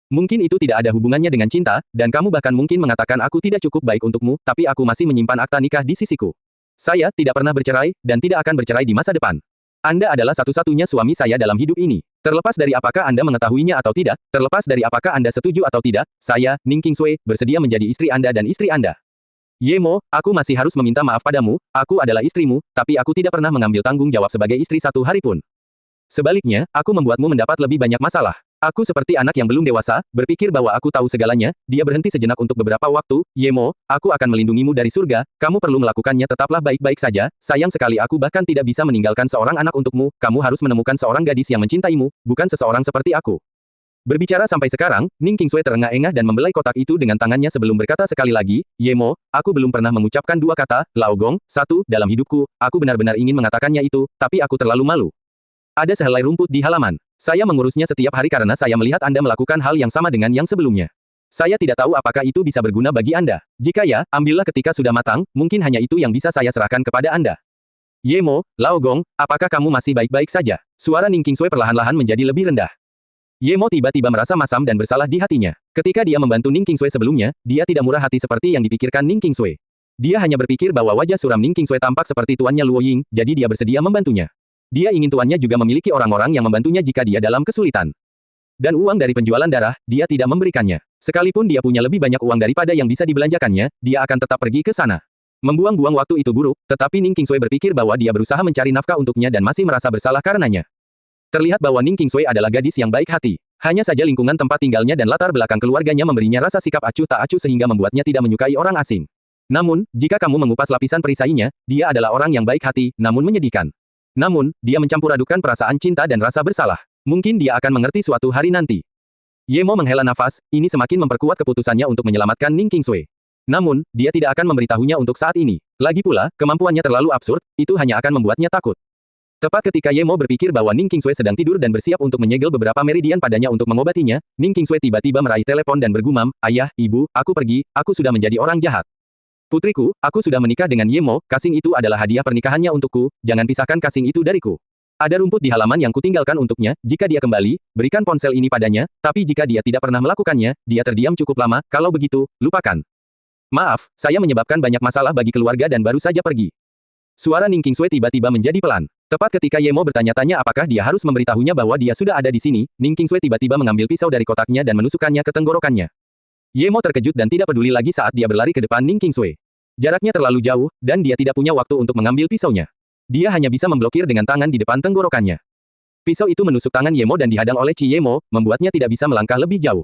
Mungkin itu tidak ada hubungannya dengan cinta, dan kamu bahkan mungkin mengatakan aku tidak cukup baik untukmu, tapi aku masih menyimpan akta nikah di sisiku. Saya tidak pernah bercerai, dan tidak akan bercerai di masa depan. Anda adalah satu-satunya suami saya dalam hidup ini. Terlepas dari apakah Anda mengetahuinya atau tidak, terlepas dari apakah Anda setuju atau tidak, saya, Ning Qingsui, bersedia menjadi istri Anda dan istri Anda. Yemo, aku masih harus meminta maaf padamu, aku adalah istrimu, tapi aku tidak pernah mengambil tanggung jawab sebagai istri satu hari pun. Sebaliknya, aku membuatmu mendapat lebih banyak masalah. Aku seperti anak yang belum dewasa, berpikir bahwa aku tahu segalanya. Dia berhenti sejenak untuk beberapa waktu. Yemo, aku akan melindungimu dari surga, kamu perlu melakukannya, tetaplah baik-baik saja. Sayang sekali aku bahkan tidak bisa meninggalkan seorang anak untukmu, kamu harus menemukan seorang gadis yang mencintaimu, bukan seseorang seperti aku. Berbicara sampai sekarang, Ning Qingsui terengah-engah dan membelai kotak itu dengan tangannya sebelum berkata sekali lagi, Yemo, aku belum pernah mengucapkan dua kata, Laogong, satu, dalam hidupku, aku benar-benar ingin mengatakannya itu, tapi aku terlalu malu. Ada sehelai rumput di halaman. Saya mengurusnya setiap hari karena saya melihat Anda melakukan hal yang sama dengan yang sebelumnya. Saya tidak tahu apakah itu bisa berguna bagi Anda. Jika ya, ambillah ketika sudah matang, mungkin hanya itu yang bisa saya serahkan kepada Anda. Yemo, Laogong, apakah kamu masih baik-baik saja? Suara Ning Qingsui perlahan-lahan menjadi lebih rendah. Yemo tiba-tiba merasa masam dan bersalah di hatinya. Ketika dia membantu Ning Qingsui sebelumnya, dia tidak murah hati seperti yang dipikirkan Ning Qingsui. Dia hanya berpikir bahwa wajah suram Ning Qingsui tampak seperti tuannya Luo Ying, jadi dia bersedia membantunya. Dia ingin tuannya juga memiliki orang-orang yang membantunya jika dia dalam kesulitan. Dan uang dari penjualan darah, dia tidak memberikannya. Sekalipun dia punya lebih banyak uang daripada yang bisa dibelanjakannya, dia akan tetap pergi ke sana. Membuang-buang waktu itu buruk, tetapi Ning Qingsui berpikir bahwa dia berusaha mencari nafkah untuknya dan masih merasa bersalah karenanya. Terlihat bahwa Ning Qingsui adalah gadis yang baik hati. Hanya saja lingkungan tempat tinggalnya dan latar belakang keluarganya memberinya rasa sikap acuh tak acuh sehingga membuatnya tidak menyukai orang asing. Namun, jika kamu mengupas lapisan perisainya, dia adalah orang yang baik hati, namun menyedihkan. Namun, dia mencampur adukan perasaan cinta dan rasa bersalah. Mungkin dia akan mengerti suatu hari nanti. Yemo menghela nafas, ini semakin memperkuat keputusannya untuk menyelamatkan Ning Qingsui. Namun, dia tidak akan memberitahunya untuk saat ini. Lagi pula, kemampuannya terlalu absurd, itu hanya akan membuatnya takut. Tepat ketika Yemo berpikir bahwa Ning Qingsui sedang tidur dan bersiap untuk menyegel beberapa meridian padanya untuk mengobatinya, Ning Qingsui tiba-tiba meraih telepon dan bergumam, Ayah, Ibu, aku pergi, aku sudah menjadi orang jahat. Putriku, aku sudah menikah dengan Yemo, kasing itu adalah hadiah pernikahannya untukku, jangan pisahkan kasing itu dariku. Ada rumput di halaman yang kutinggalkan untuknya, jika dia kembali, berikan ponsel ini padanya, tapi jika dia tidak pernah melakukannya, dia terdiam cukup lama, kalau begitu, lupakan. Maaf, saya menyebabkan banyak masalah bagi keluarga dan baru saja pergi. Suara Ning Qingsui tiba-tiba menjadi pelan. Tepat ketika Yemo bertanya-tanya apakah dia harus memberitahunya bahwa dia sudah ada di sini, Ning Qingsui tiba-tiba mengambil pisau dari kotaknya dan menusukkannya ke tenggorokannya. Yemo terkejut dan tidak peduli lagi saat dia berlari ke depan Ning Qingsui. Jaraknya terlalu jauh, dan dia tidak punya waktu untuk mengambil pisaunya. Dia hanya bisa memblokir dengan tangan di depan tenggorokannya. Pisau itu menusuk tangan Yemo dan dihadang oleh Chi Yemo, membuatnya tidak bisa melangkah lebih jauh.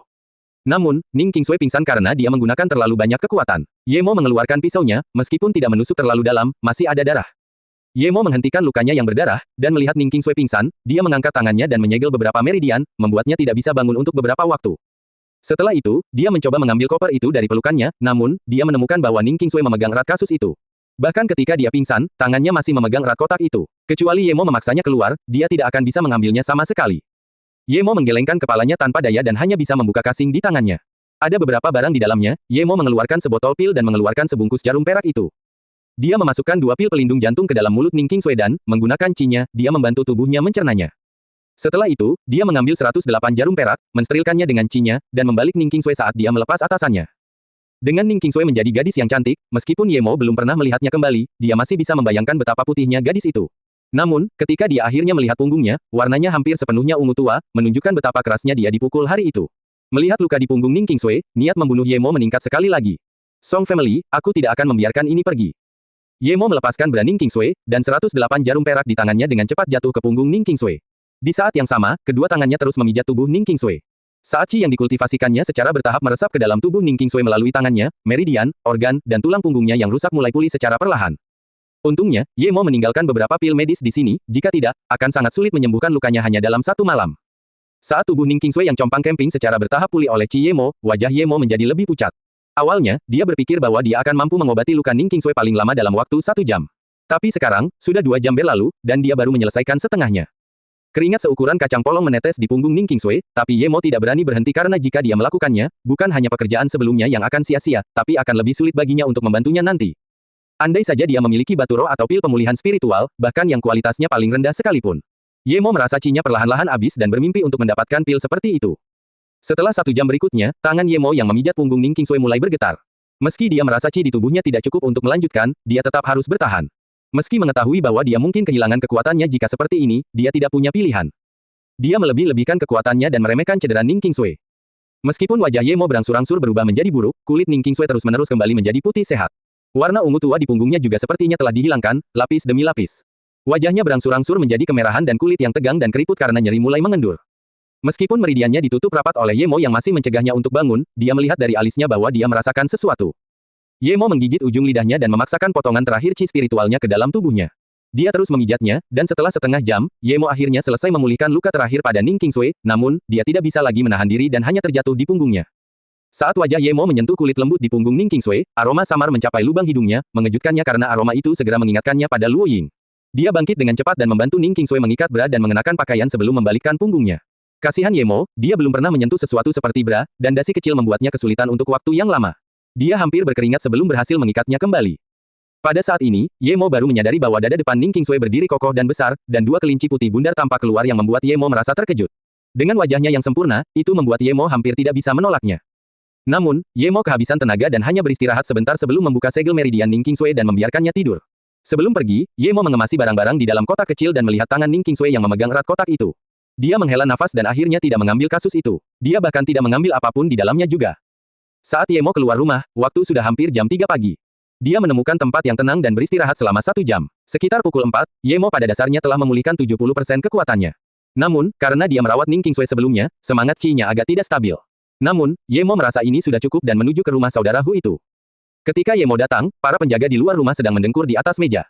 Namun, Ning Qingsui pingsan karena dia menggunakan terlalu banyak kekuatan. Yemo mengeluarkan pisaunya, meskipun tidak menusuk terlalu dalam, masih ada darah. Yemo menghentikan lukanya yang berdarah, dan melihat Ning Qingsui pingsan, dia mengangkat tangannya dan menyegel beberapa meridian, membuatnya tidak bisa bangun untuk beberapa waktu. Setelah itu, dia mencoba mengambil koper itu dari pelukannya, namun, dia menemukan bahwa Ning Qingsui memegang erat kasus itu. Bahkan ketika dia pingsan, tangannya masih memegang erat kotak itu. Kecuali Yemo memaksanya keluar, dia tidak akan bisa mengambilnya sama sekali. Yemo menggelengkan kepalanya tanpa daya dan hanya bisa membuka kasing di tangannya. Ada beberapa barang di dalamnya, Yemo mengeluarkan sebotol pil dan mengeluarkan sebungkus jarum perak itu. Dia memasukkan 2 pil pelindung jantung ke dalam mulut Ning Qingsui dan, menggunakan cinya, dia membantu tubuhnya mencernanya. Setelah itu, dia mengambil 108 jarum perak, mensterilkannya dengan cinya, dan membalik Ning Qingsui saat dia melepas atasannya. Dengan Ning Qingsui menjadi gadis yang cantik, meskipun Yemo belum pernah melihatnya kembali, dia masih bisa membayangkan betapa putihnya gadis itu. Namun, ketika dia akhirnya melihat punggungnya, warnanya hampir sepenuhnya ungu tua, menunjukkan betapa kerasnya dia dipukul hari itu. Melihat luka di punggung Ning Qingsui, niat membunuh Yemo meningkat sekali lagi. Song Family, aku tidak akan membiarkan ini pergi. Yemo melepaskan bra Ning Qingsui, dan 108 jarum perak di tangannya dengan cepat jatuh ke punggung Ning Qingsui. Di saat yang sama, kedua tangannya terus memijat tubuh Ning Qingsui. Saat qi yang dikultivasikannya secara bertahap meresap ke dalam tubuh Ning Qingsui melalui tangannya, meridian, organ, dan tulang punggungnya yang rusak mulai pulih secara perlahan. Untungnya, Yemo meninggalkan beberapa pil medis di sini, jika tidak, akan sangat sulit menyembuhkan lukanya hanya dalam 1 malam. Saat tubuh Ning Qingsui yang compang camping secara bertahap pulih oleh Qi Yemo, wajah Yemo menjadi lebih pucat. Awalnya, dia berpikir bahwa dia akan mampu mengobati luka Ning Qingsui paling lama dalam waktu 1 jam. Tapi sekarang, sudah 2 jam berlalu, dan dia baru menyelesaikan setengahnya. Keringat seukuran kacang polong menetes di punggung Ning Qingsui, tapi Ye Mo tidak berani berhenti karena jika dia melakukannya, bukan hanya pekerjaan sebelumnya yang akan sia-sia, tapi akan lebih sulit baginya untuk membantunya nanti. Andai saja dia memiliki batu roh atau pil pemulihan spiritual, bahkan yang kualitasnya paling rendah sekalipun. Ye Mo merasa cinya perlahan-lahan habis dan bermimpi untuk mendapatkan pil seperti itu. Setelah 1 jam berikutnya, tangan Ye Mo yang memijat punggung Ning Qingsui mulai bergetar. Meski dia merasa ci di tubuhnya tidak cukup untuk melanjutkan, dia tetap harus bertahan. Meski mengetahui bahwa dia mungkin kehilangan kekuatannya jika seperti ini, dia tidak punya pilihan. Dia melebih-lebihkan kekuatannya dan meremehkan cedera Ning Qingsui. Meskipun wajah Ye Mo berangsur-angsur berubah menjadi buruk, kulit Ning Qingsui terus-menerus kembali menjadi putih sehat. Warna ungu tua di punggungnya juga sepertinya telah dihilangkan, lapis demi lapis. Wajahnya berangsur-angsur menjadi kemerahan dan kulit yang tegang dan keriput karena nyeri mulai mengendur. Meskipun meridiannya ditutup rapat oleh Ye Mo yang masih mencegahnya untuk bangun, dia melihat dari alisnya bahwa dia merasakan sesuatu. Ye Mo menggigit ujung lidahnya dan memaksakan potongan terakhir chi spiritualnya ke dalam tubuhnya. Dia terus memijatnya, dan setelah setengah jam, Ye Mo akhirnya selesai memulihkan luka terakhir pada Ning Qingsui, namun, dia tidak bisa lagi menahan diri dan hanya terjatuh di punggungnya. Saat wajah Ye Mo menyentuh kulit lembut di punggung Ning Qingsui, aroma samar mencapai lubang hidungnya, mengejutkannya karena aroma itu segera mengingatkannya pada Luo Ying. Dia bangkit dengan cepat dan membantu Ning Qingsui mengikat bra dan mengenakan pakaian sebelum membalikkan punggungnya. Kasihan Ye Mo, dia belum pernah menyentuh sesuatu seperti bra, dan dasi kecil membuatnya kesulitan untuk waktu yang lama. Dia hampir berkeringat sebelum berhasil mengikatnya kembali. Pada saat ini, Ye Mo baru menyadari bahwa dada depan Ning Qingsui berdiri kokoh dan besar, dan 2 kelinci putih bundar tampak keluar yang membuat Ye Mo merasa terkejut. Dengan wajahnya yang sempurna, itu membuat Ye Mo hampir tidak bisa menolaknya. Namun, Ye Mo kehabisan tenaga dan hanya beristirahat sebentar sebelum membuka segel meridian Ning Qingsui dan membiarkannya tidur. Sebelum pergi, Ye Mo mengemasi barang-barang di dalam kotak kecil dan melihat tangan Ning Qingsui yang memegang erat kotak itu. Dia menghela nafas dan akhirnya tidak mengambil kasus itu. Dia bahkan tidak mengambil apapun di dalamnya juga. Saat Ye Mo keluar rumah, waktu sudah hampir jam 3 pagi. Dia menemukan tempat yang tenang dan beristirahat selama 1 jam. Sekitar pukul 4, Ye Mo pada dasarnya telah memulihkan 70% kekuatannya. Namun, karena dia merawat Ning Qingsui sebelumnya, semangat Qi-nya agak tidak stabil. Namun, Ye Mo merasa ini sudah cukup dan menuju ke rumah saudara Hu itu. Ketika Ye Mo datang, para penjaga di luar rumah sedang mendengkur di atas meja.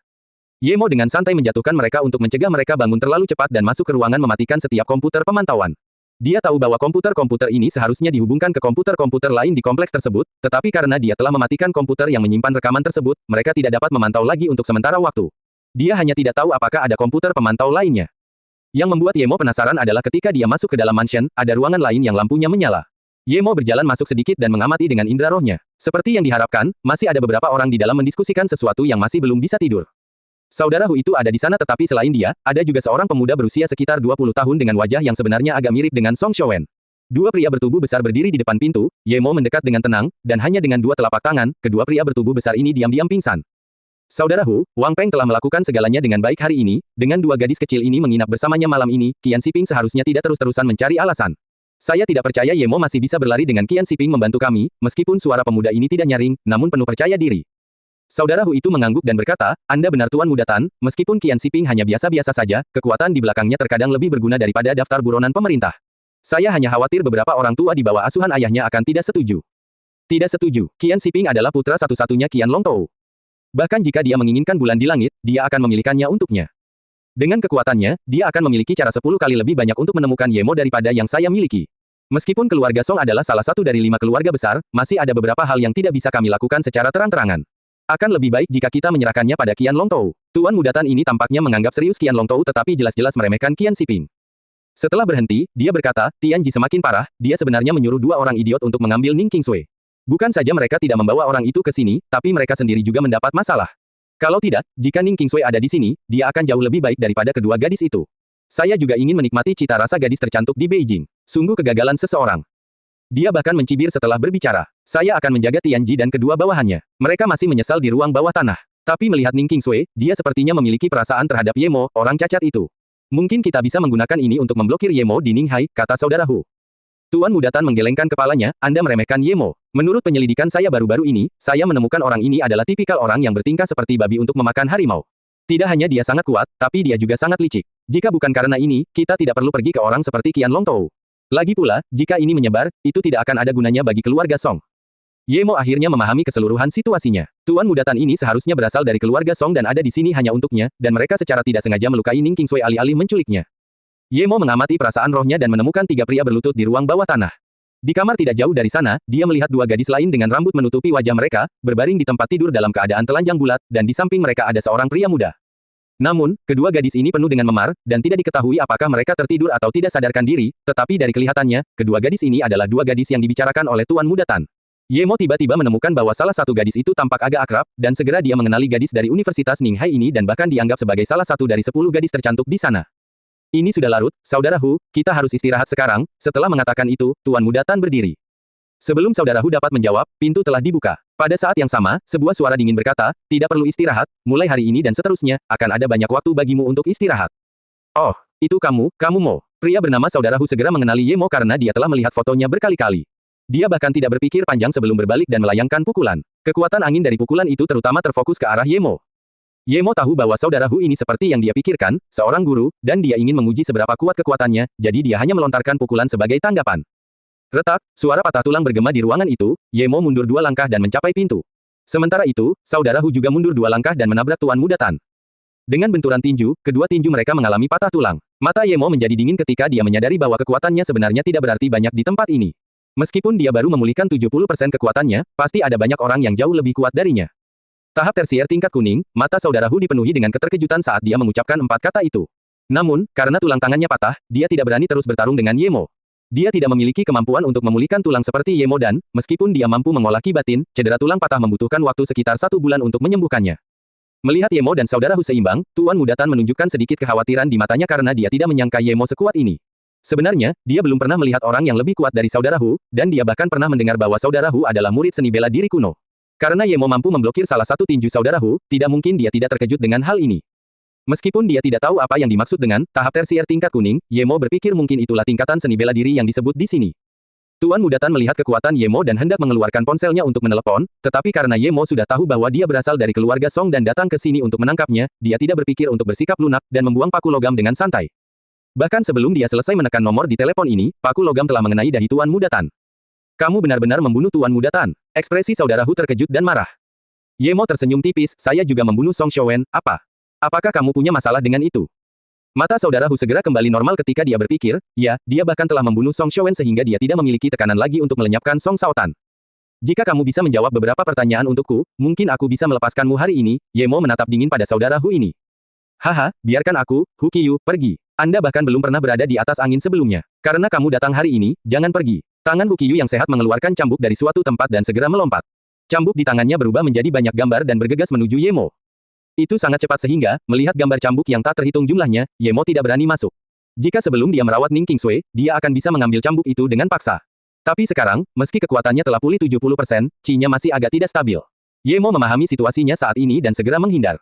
Ye Mo dengan santai menjatuhkan mereka untuk mencegah mereka bangun terlalu cepat dan masuk ke ruangan mematikan setiap komputer pemantauan. Dia tahu bahwa komputer-komputer ini seharusnya dihubungkan ke komputer-komputer lain di kompleks tersebut, tetapi karena dia telah mematikan komputer yang menyimpan rekaman tersebut, mereka tidak dapat memantau lagi untuk sementara waktu. Dia hanya tidak tahu apakah ada komputer pemantau lainnya. Yang membuat Ye Mo penasaran adalah ketika dia masuk ke dalam mansion, ada ruangan lain yang lampunya menyala. Ye Mo berjalan masuk sedikit dan mengamati dengan indera rohnya. Seperti yang diharapkan, masih ada beberapa orang di dalam mendiskusikan sesuatu yang masih belum bisa tidur. Saudara Hu itu ada di sana tetapi selain dia, ada juga seorang pemuda berusia sekitar 20 tahun dengan wajah yang sebenarnya agak mirip dengan Song Xiaowen. 2 pria bertubuh besar berdiri di depan pintu, Ye Mo mendekat dengan tenang, dan hanya dengan 2 telapak tangan, kedua pria bertubuh besar ini diam-diam pingsan. Saudara Hu, Wang Peng telah melakukan segalanya dengan baik hari ini, dengan 2 gadis kecil ini menginap bersamanya malam ini, Qian Xiping seharusnya tidak terus-terusan mencari alasan. Saya tidak percaya Ye Mo masih bisa berlari dengan Qian Xiping membantu kami, meskipun suara pemuda ini tidak nyaring, namun penuh percaya diri. Saudara Hu itu mengangguk dan berkata, Anda benar Tuan Muda Tan, meskipun Qian Xiping hanya biasa-biasa saja, kekuatan di belakangnya terkadang lebih berguna daripada daftar buronan pemerintah. Saya hanya khawatir beberapa orang tua di bawah asuhan ayahnya akan tidak setuju. Tidak setuju, Qian Xiping adalah putra satu-satunya Qian Longtou. Bahkan jika dia menginginkan bulan di langit, dia akan memilihkannya untuknya. Dengan kekuatannya, dia akan memiliki cara 10 kali lebih banyak untuk menemukan Ye Mo daripada yang saya miliki. Meskipun keluarga Song adalah salah satu dari 5 keluarga besar, masih ada beberapa hal yang tidak bisa kami lakukan secara terang-terangan. Akan lebih baik jika kita menyerahkannya pada Qian Longtou. Tuan Muda Tan ini tampaknya menganggap serius Qian Longtou tetapi jelas-jelas meremehkan Qian Xiping. Setelah berhenti, dia berkata, Tian Ji semakin parah, dia sebenarnya menyuruh 2 orang idiot untuk mengambil Ning Qingsui. Bukan saja mereka tidak membawa orang itu ke sini, tapi mereka sendiri juga mendapat masalah. Kalau tidak, jika Ning Qingsui ada di sini, dia akan jauh lebih baik daripada kedua gadis itu. Saya juga ingin menikmati cita rasa gadis tercantik di Beijing. Sungguh kegagalan seseorang. Dia bahkan mencibir setelah berbicara. Saya akan menjaga Tianji dan kedua bawahannya. Mereka masih menyesal di ruang bawah tanah. Tapi melihat Ning Qingsui, dia sepertinya memiliki perasaan terhadap Ye Mo, orang cacat itu. Mungkin kita bisa menggunakan ini untuk memblokir Ye Mo di Ninghai, kata saudara Hu. Tuan Muda Tan menggelengkan kepalanya, Anda meremehkan Ye Mo. Menurut penyelidikan saya baru-baru ini, saya menemukan orang ini adalah tipikal orang yang bertingkah seperti babi untuk memakan harimau. Tidak hanya dia sangat kuat, tapi dia juga sangat licik. Jika bukan karena ini, kita tidak perlu pergi ke orang seperti Qian Longtou. Lagi pula, jika ini menyebar, itu tidak akan ada gunanya bagi keluarga Song. Ye Mo akhirnya memahami keseluruhan situasinya. Tuan Muda Tan ini seharusnya berasal dari keluarga Song dan ada di sini hanya untuknya, dan mereka secara tidak sengaja melukai Ning Qingsui alih-alih menculiknya. Ye Mo mengamati perasaan rohnya dan menemukan 3 pria berlutut di ruang bawah tanah. Di kamar tidak jauh dari sana, dia melihat 2 gadis lain dengan rambut menutupi wajah mereka, berbaring di tempat tidur dalam keadaan telanjang bulat, dan di samping mereka ada seorang pria muda. Namun, kedua gadis ini penuh dengan memar, dan tidak diketahui apakah mereka tertidur atau tidak sadarkan diri, tetapi dari kelihatannya, kedua gadis ini adalah dua gadis yang dibicarakan oleh Tuan Muda Tan. Yemo tiba-tiba menemukan bahwa salah satu gadis itu tampak agak akrab, dan segera dia mengenali gadis dari Universitas Ninghai ini dan bahkan dianggap sebagai salah satu dari 10 gadis tercantik di sana. Ini sudah larut, Saudara Hu, kita harus istirahat sekarang. Setelah mengatakan itu, Tuan Muda Tan berdiri. Sebelum Saudara Hu dapat menjawab, pintu telah dibuka. Pada saat yang sama, sebuah suara dingin berkata, tidak perlu istirahat, mulai hari ini dan seterusnya, akan ada banyak waktu bagimu untuk istirahat. Oh, itu kamu Mo. Pria bernama Saudara Hu segera mengenali Yemo karena dia telah melihat fotonya berkali-kali. Dia bahkan tidak berpikir panjang sebelum berbalik dan melayangkan pukulan. Kekuatan angin dari pukulan itu terutama terfokus ke arah Yemo. Yemo tahu bahwa Saudara Hu ini seperti yang dia pikirkan, seorang guru, dan dia ingin menguji seberapa kuat kekuatannya, jadi dia hanya melontarkan pukulan sebagai tanggapan. Retak, suara patah tulang bergema di ruangan itu, Yemo mundur 2 langkah dan mencapai pintu. Sementara itu, Saudara Hu juga mundur 2 langkah dan menabrak Tuan Muda Tan. Dengan benturan tinju, kedua tinju mereka mengalami patah tulang. Mata Yemo menjadi dingin ketika dia menyadari bahwa kekuatannya sebenarnya tidak berarti banyak di tempat ini. Meskipun dia baru memulihkan 70% kekuatannya, pasti ada banyak orang yang jauh lebih kuat darinya. Tahap tersier tingkat kuning, mata Saudara Hu dipenuhi dengan keterkejutan saat dia mengucapkan 4 kata itu. Namun, karena tulang tangannya patah, dia tidak berani terus bertarung dengan Yemo. Dia tidak memiliki kemampuan untuk memulihkan tulang seperti Yemo dan, meskipun dia mampu mengolah ki batin, cedera tulang patah membutuhkan waktu sekitar 1 bulan untuk menyembuhkannya. Melihat Yemo dan Saudara Hu seimbang, Tuan Muda Tan menunjukkan sedikit kekhawatiran di matanya karena dia tidak menyangka Yemo sekuat ini. Sebenarnya, dia belum pernah melihat orang yang lebih kuat dari Saudara Hu, dan dia bahkan pernah mendengar bahwa Saudara Hu adalah murid seni bela diri kuno. Karena Yemo mampu memblokir salah satu tinju Saudara Hu, tidak mungkin dia tidak terkejut dengan hal ini. Meskipun dia tidak tahu apa yang dimaksud dengan tahap tersier tingkat kuning, Yemo berpikir mungkin itulah tingkatan seni bela diri yang disebut di sini. Tuan Muda Tan melihat kekuatan Yemo dan hendak mengeluarkan ponselnya untuk menelepon, tetapi karena Yemo sudah tahu bahwa dia berasal dari keluarga Song dan datang ke sini untuk menangkapnya, dia tidak berpikir untuk bersikap lunak dan membuang paku logam dengan santai. Bahkan sebelum dia selesai menekan nomor di telepon ini, paku logam telah mengenai dahi Tuan Muda Tan. Kamu benar-benar membunuh Tuan Muda Tan. Ekspresi Saudara Hu terkejut dan marah. Yemo tersenyum tipis, saya juga membunuh Song Xiaowen, apa? Apakah kamu punya masalah dengan itu? Mata Saudara Hu segera kembali normal ketika dia berpikir, ya, dia bahkan telah membunuh Song Xiaowen sehingga dia tidak memiliki tekanan lagi untuk melenyapkan Song Xiaotan. Jika kamu bisa menjawab beberapa pertanyaan untukku, mungkin aku bisa melepaskanmu hari ini. Yemo menatap dingin pada Saudara Hu ini. Haha, biarkan aku, Hu Qiyu, pergi. Anda bahkan belum pernah berada di atas angin sebelumnya. Karena kamu datang hari ini, jangan pergi. Tangan Hu Qiyu yang sehat mengeluarkan cambuk dari suatu tempat dan segera melompat. Cambuk di tangannya berubah menjadi banyak gambar dan bergegas menuju Yemo. Itu sangat cepat sehingga, melihat gambar cambuk yang tak terhitung jumlahnya, Yemo tidak berani masuk. Jika sebelum dia merawat Ning Qingsui, dia akan bisa mengambil cambuk itu dengan paksa. Tapi sekarang, meski kekuatannya telah pulih 70%, Qi-nya masih agak tidak stabil. Yemo memahami situasinya saat ini dan segera menghindar.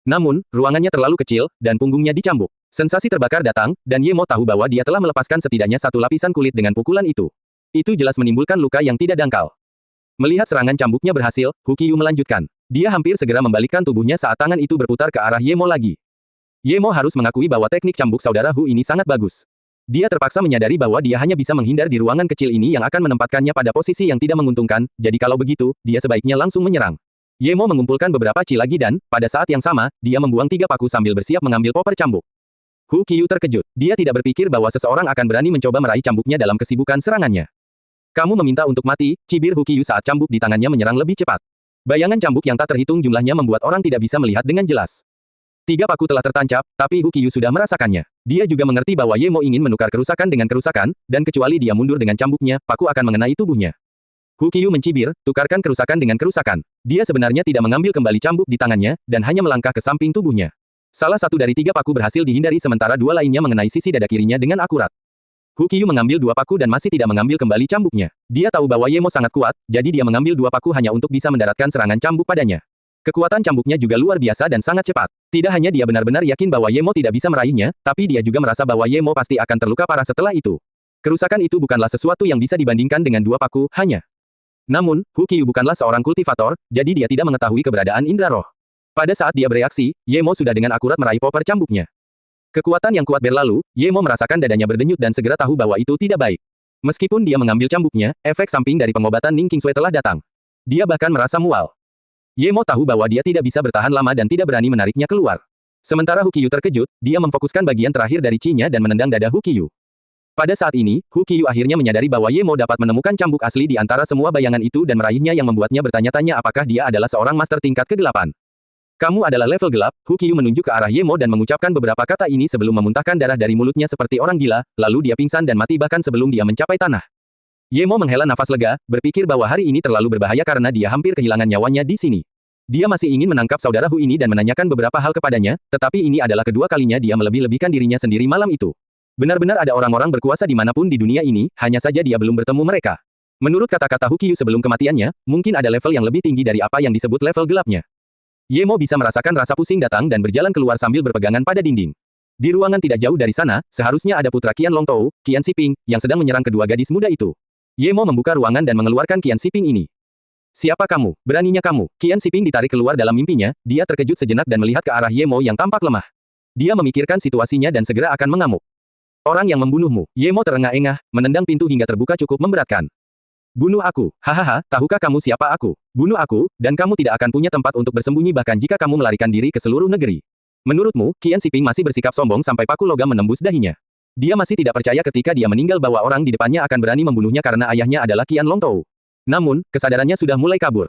Namun, ruangannya terlalu kecil, dan punggungnya dicambuk. Sensasi terbakar datang, dan Yemo tahu bahwa dia telah melepaskan setidaknya 1 lapisan kulit dengan pukulan itu. Itu jelas menimbulkan luka yang tidak dangkal. Melihat serangan cambuknya berhasil, Hu Qiyu melanjutkan. Dia hampir segera membalikkan tubuhnya saat tangan itu berputar ke arah Yemo lagi. Yemo harus mengakui bahwa teknik cambuk Saudara Hu ini sangat bagus. Dia terpaksa menyadari bahwa dia hanya bisa menghindar di ruangan kecil ini yang akan menempatkannya pada posisi yang tidak menguntungkan, jadi kalau begitu, dia sebaiknya langsung menyerang. Yemo mengumpulkan beberapa Qi lagi dan, pada saat yang sama, dia membuang 3 paku sambil bersiap mengambil popper cambuk. Hu Qiyu terkejut. Dia tidak berpikir bahwa seseorang akan berani mencoba meraih cambuknya dalam kesibukan serangannya. Kamu meminta untuk mati, cibir Hu Qiyu saat cambuk di tangannya menyerang lebih cepat. Bayangan cambuk yang tak terhitung jumlahnya membuat orang tidak bisa melihat dengan jelas. 3 paku telah tertancap, tapi Hu Qiyu sudah merasakannya. Dia juga mengerti bahwa Yemo ingin menukar kerusakan dengan kerusakan, dan kecuali dia mundur dengan cambuknya, paku akan mengenai tubuhnya. Hu Qiyu mencibir, tukarkan kerusakan dengan kerusakan. Dia sebenarnya tidak mengambil kembali cambuk di tangannya, dan hanya melangkah ke samping tubuhnya. Salah satu dari 3 paku berhasil dihindari sementara 2 lainnya mengenai sisi dada kirinya dengan akurat. Hu Qiyu mengambil 2 paku dan masih tidak mengambil kembali cambuknya. Dia tahu bahwa Yemo sangat kuat, jadi dia mengambil 2 paku hanya untuk bisa mendaratkan serangan cambuk padanya. Kekuatan cambuknya juga luar biasa dan sangat cepat. Tidak hanya dia benar-benar yakin bahwa Yemo tidak bisa meraihnya, tapi dia juga merasa bahwa Yemo pasti akan terluka parah setelah itu. Kerusakan itu bukanlah sesuatu yang bisa dibandingkan dengan 2 paku, hanya. Namun, Hu Qiyu bukanlah seorang kultivator, jadi dia tidak mengetahui keberadaan indra roh. Pada saat dia bereaksi, Yemo sudah dengan akurat meraih popper cambuknya. Kekuatan yang kuat berlalu, Yemo merasakan dadanya berdenyut dan segera tahu bahwa itu tidak baik. Meskipun dia mengambil cambuknya, efek samping dari pengobatan Ning Qingsui telah datang. Dia bahkan merasa mual. Yemo tahu bahwa dia tidak bisa bertahan lama dan tidak berani menariknya keluar. Sementara Hu Qiyu terkejut, dia memfokuskan bagian terakhir dari Qi-nya dan menendang dada Hu Qiyu. Pada saat ini, Hu Qiyu akhirnya menyadari bahwa Yemo dapat menemukan cambuk asli di antara semua bayangan itu dan meraihnya yang membuatnya bertanya-tanya apakah dia adalah seorang master tingkat ke-8. Kamu adalah level gelap. Hu Qiyu menunjuk ke arah Ye Mo dan mengucapkan beberapa kata ini sebelum memuntahkan darah dari mulutnya seperti orang gila, lalu dia pingsan dan mati bahkan sebelum dia mencapai tanah. Ye Mo menghela nafas lega, berpikir bahwa hari ini terlalu berbahaya karena dia hampir kehilangan nyawanya di sini. Dia masih ingin menangkap saudara Hu ini dan menanyakan beberapa hal kepadanya, tetapi ini adalah kedua kalinya dia melebih-lebihkan dirinya sendiri malam itu. Benar-benar ada orang-orang berkuasa dimanapun di dunia ini, hanya saja dia belum bertemu mereka. Menurut kata-kata Hu Qiyu sebelum kematiannya, mungkin ada level yang lebih tinggi dari apa yang disebut level gelapnya. Ye Mo bisa merasakan rasa pusing datang dan berjalan keluar sambil berpegangan pada dinding. Di ruangan tidak jauh dari sana, seharusnya ada putra Qian Long Tou, Qian Siping, yang sedang menyerang kedua gadis muda itu. Ye Mo membuka ruangan dan mengeluarkan Qian Siping ini. Siapa kamu? Beraninya kamu? Qian Siping ditarik keluar dalam mimpinya, dia terkejut sejenak dan melihat ke arah Ye Mo yang tampak lemah. Dia memikirkan situasinya dan segera akan mengamuk. Orang yang membunuhmu. Ye Mo terengah-engah, menendang pintu hingga terbuka cukup memberatkan. Bunuh aku. Hahaha, tahukah kamu siapa aku? Bunuh aku, dan kamu tidak akan punya tempat untuk bersembunyi bahkan jika kamu melarikan diri ke seluruh negeri. Menurutmu, Qian Siping masih bersikap sombong sampai paku logam menembus dahinya. Dia masih tidak percaya ketika dia meninggal bahwa orang di depannya akan berani membunuhnya karena ayahnya adalah Qian Long Tou. Namun, kesadarannya sudah mulai kabur.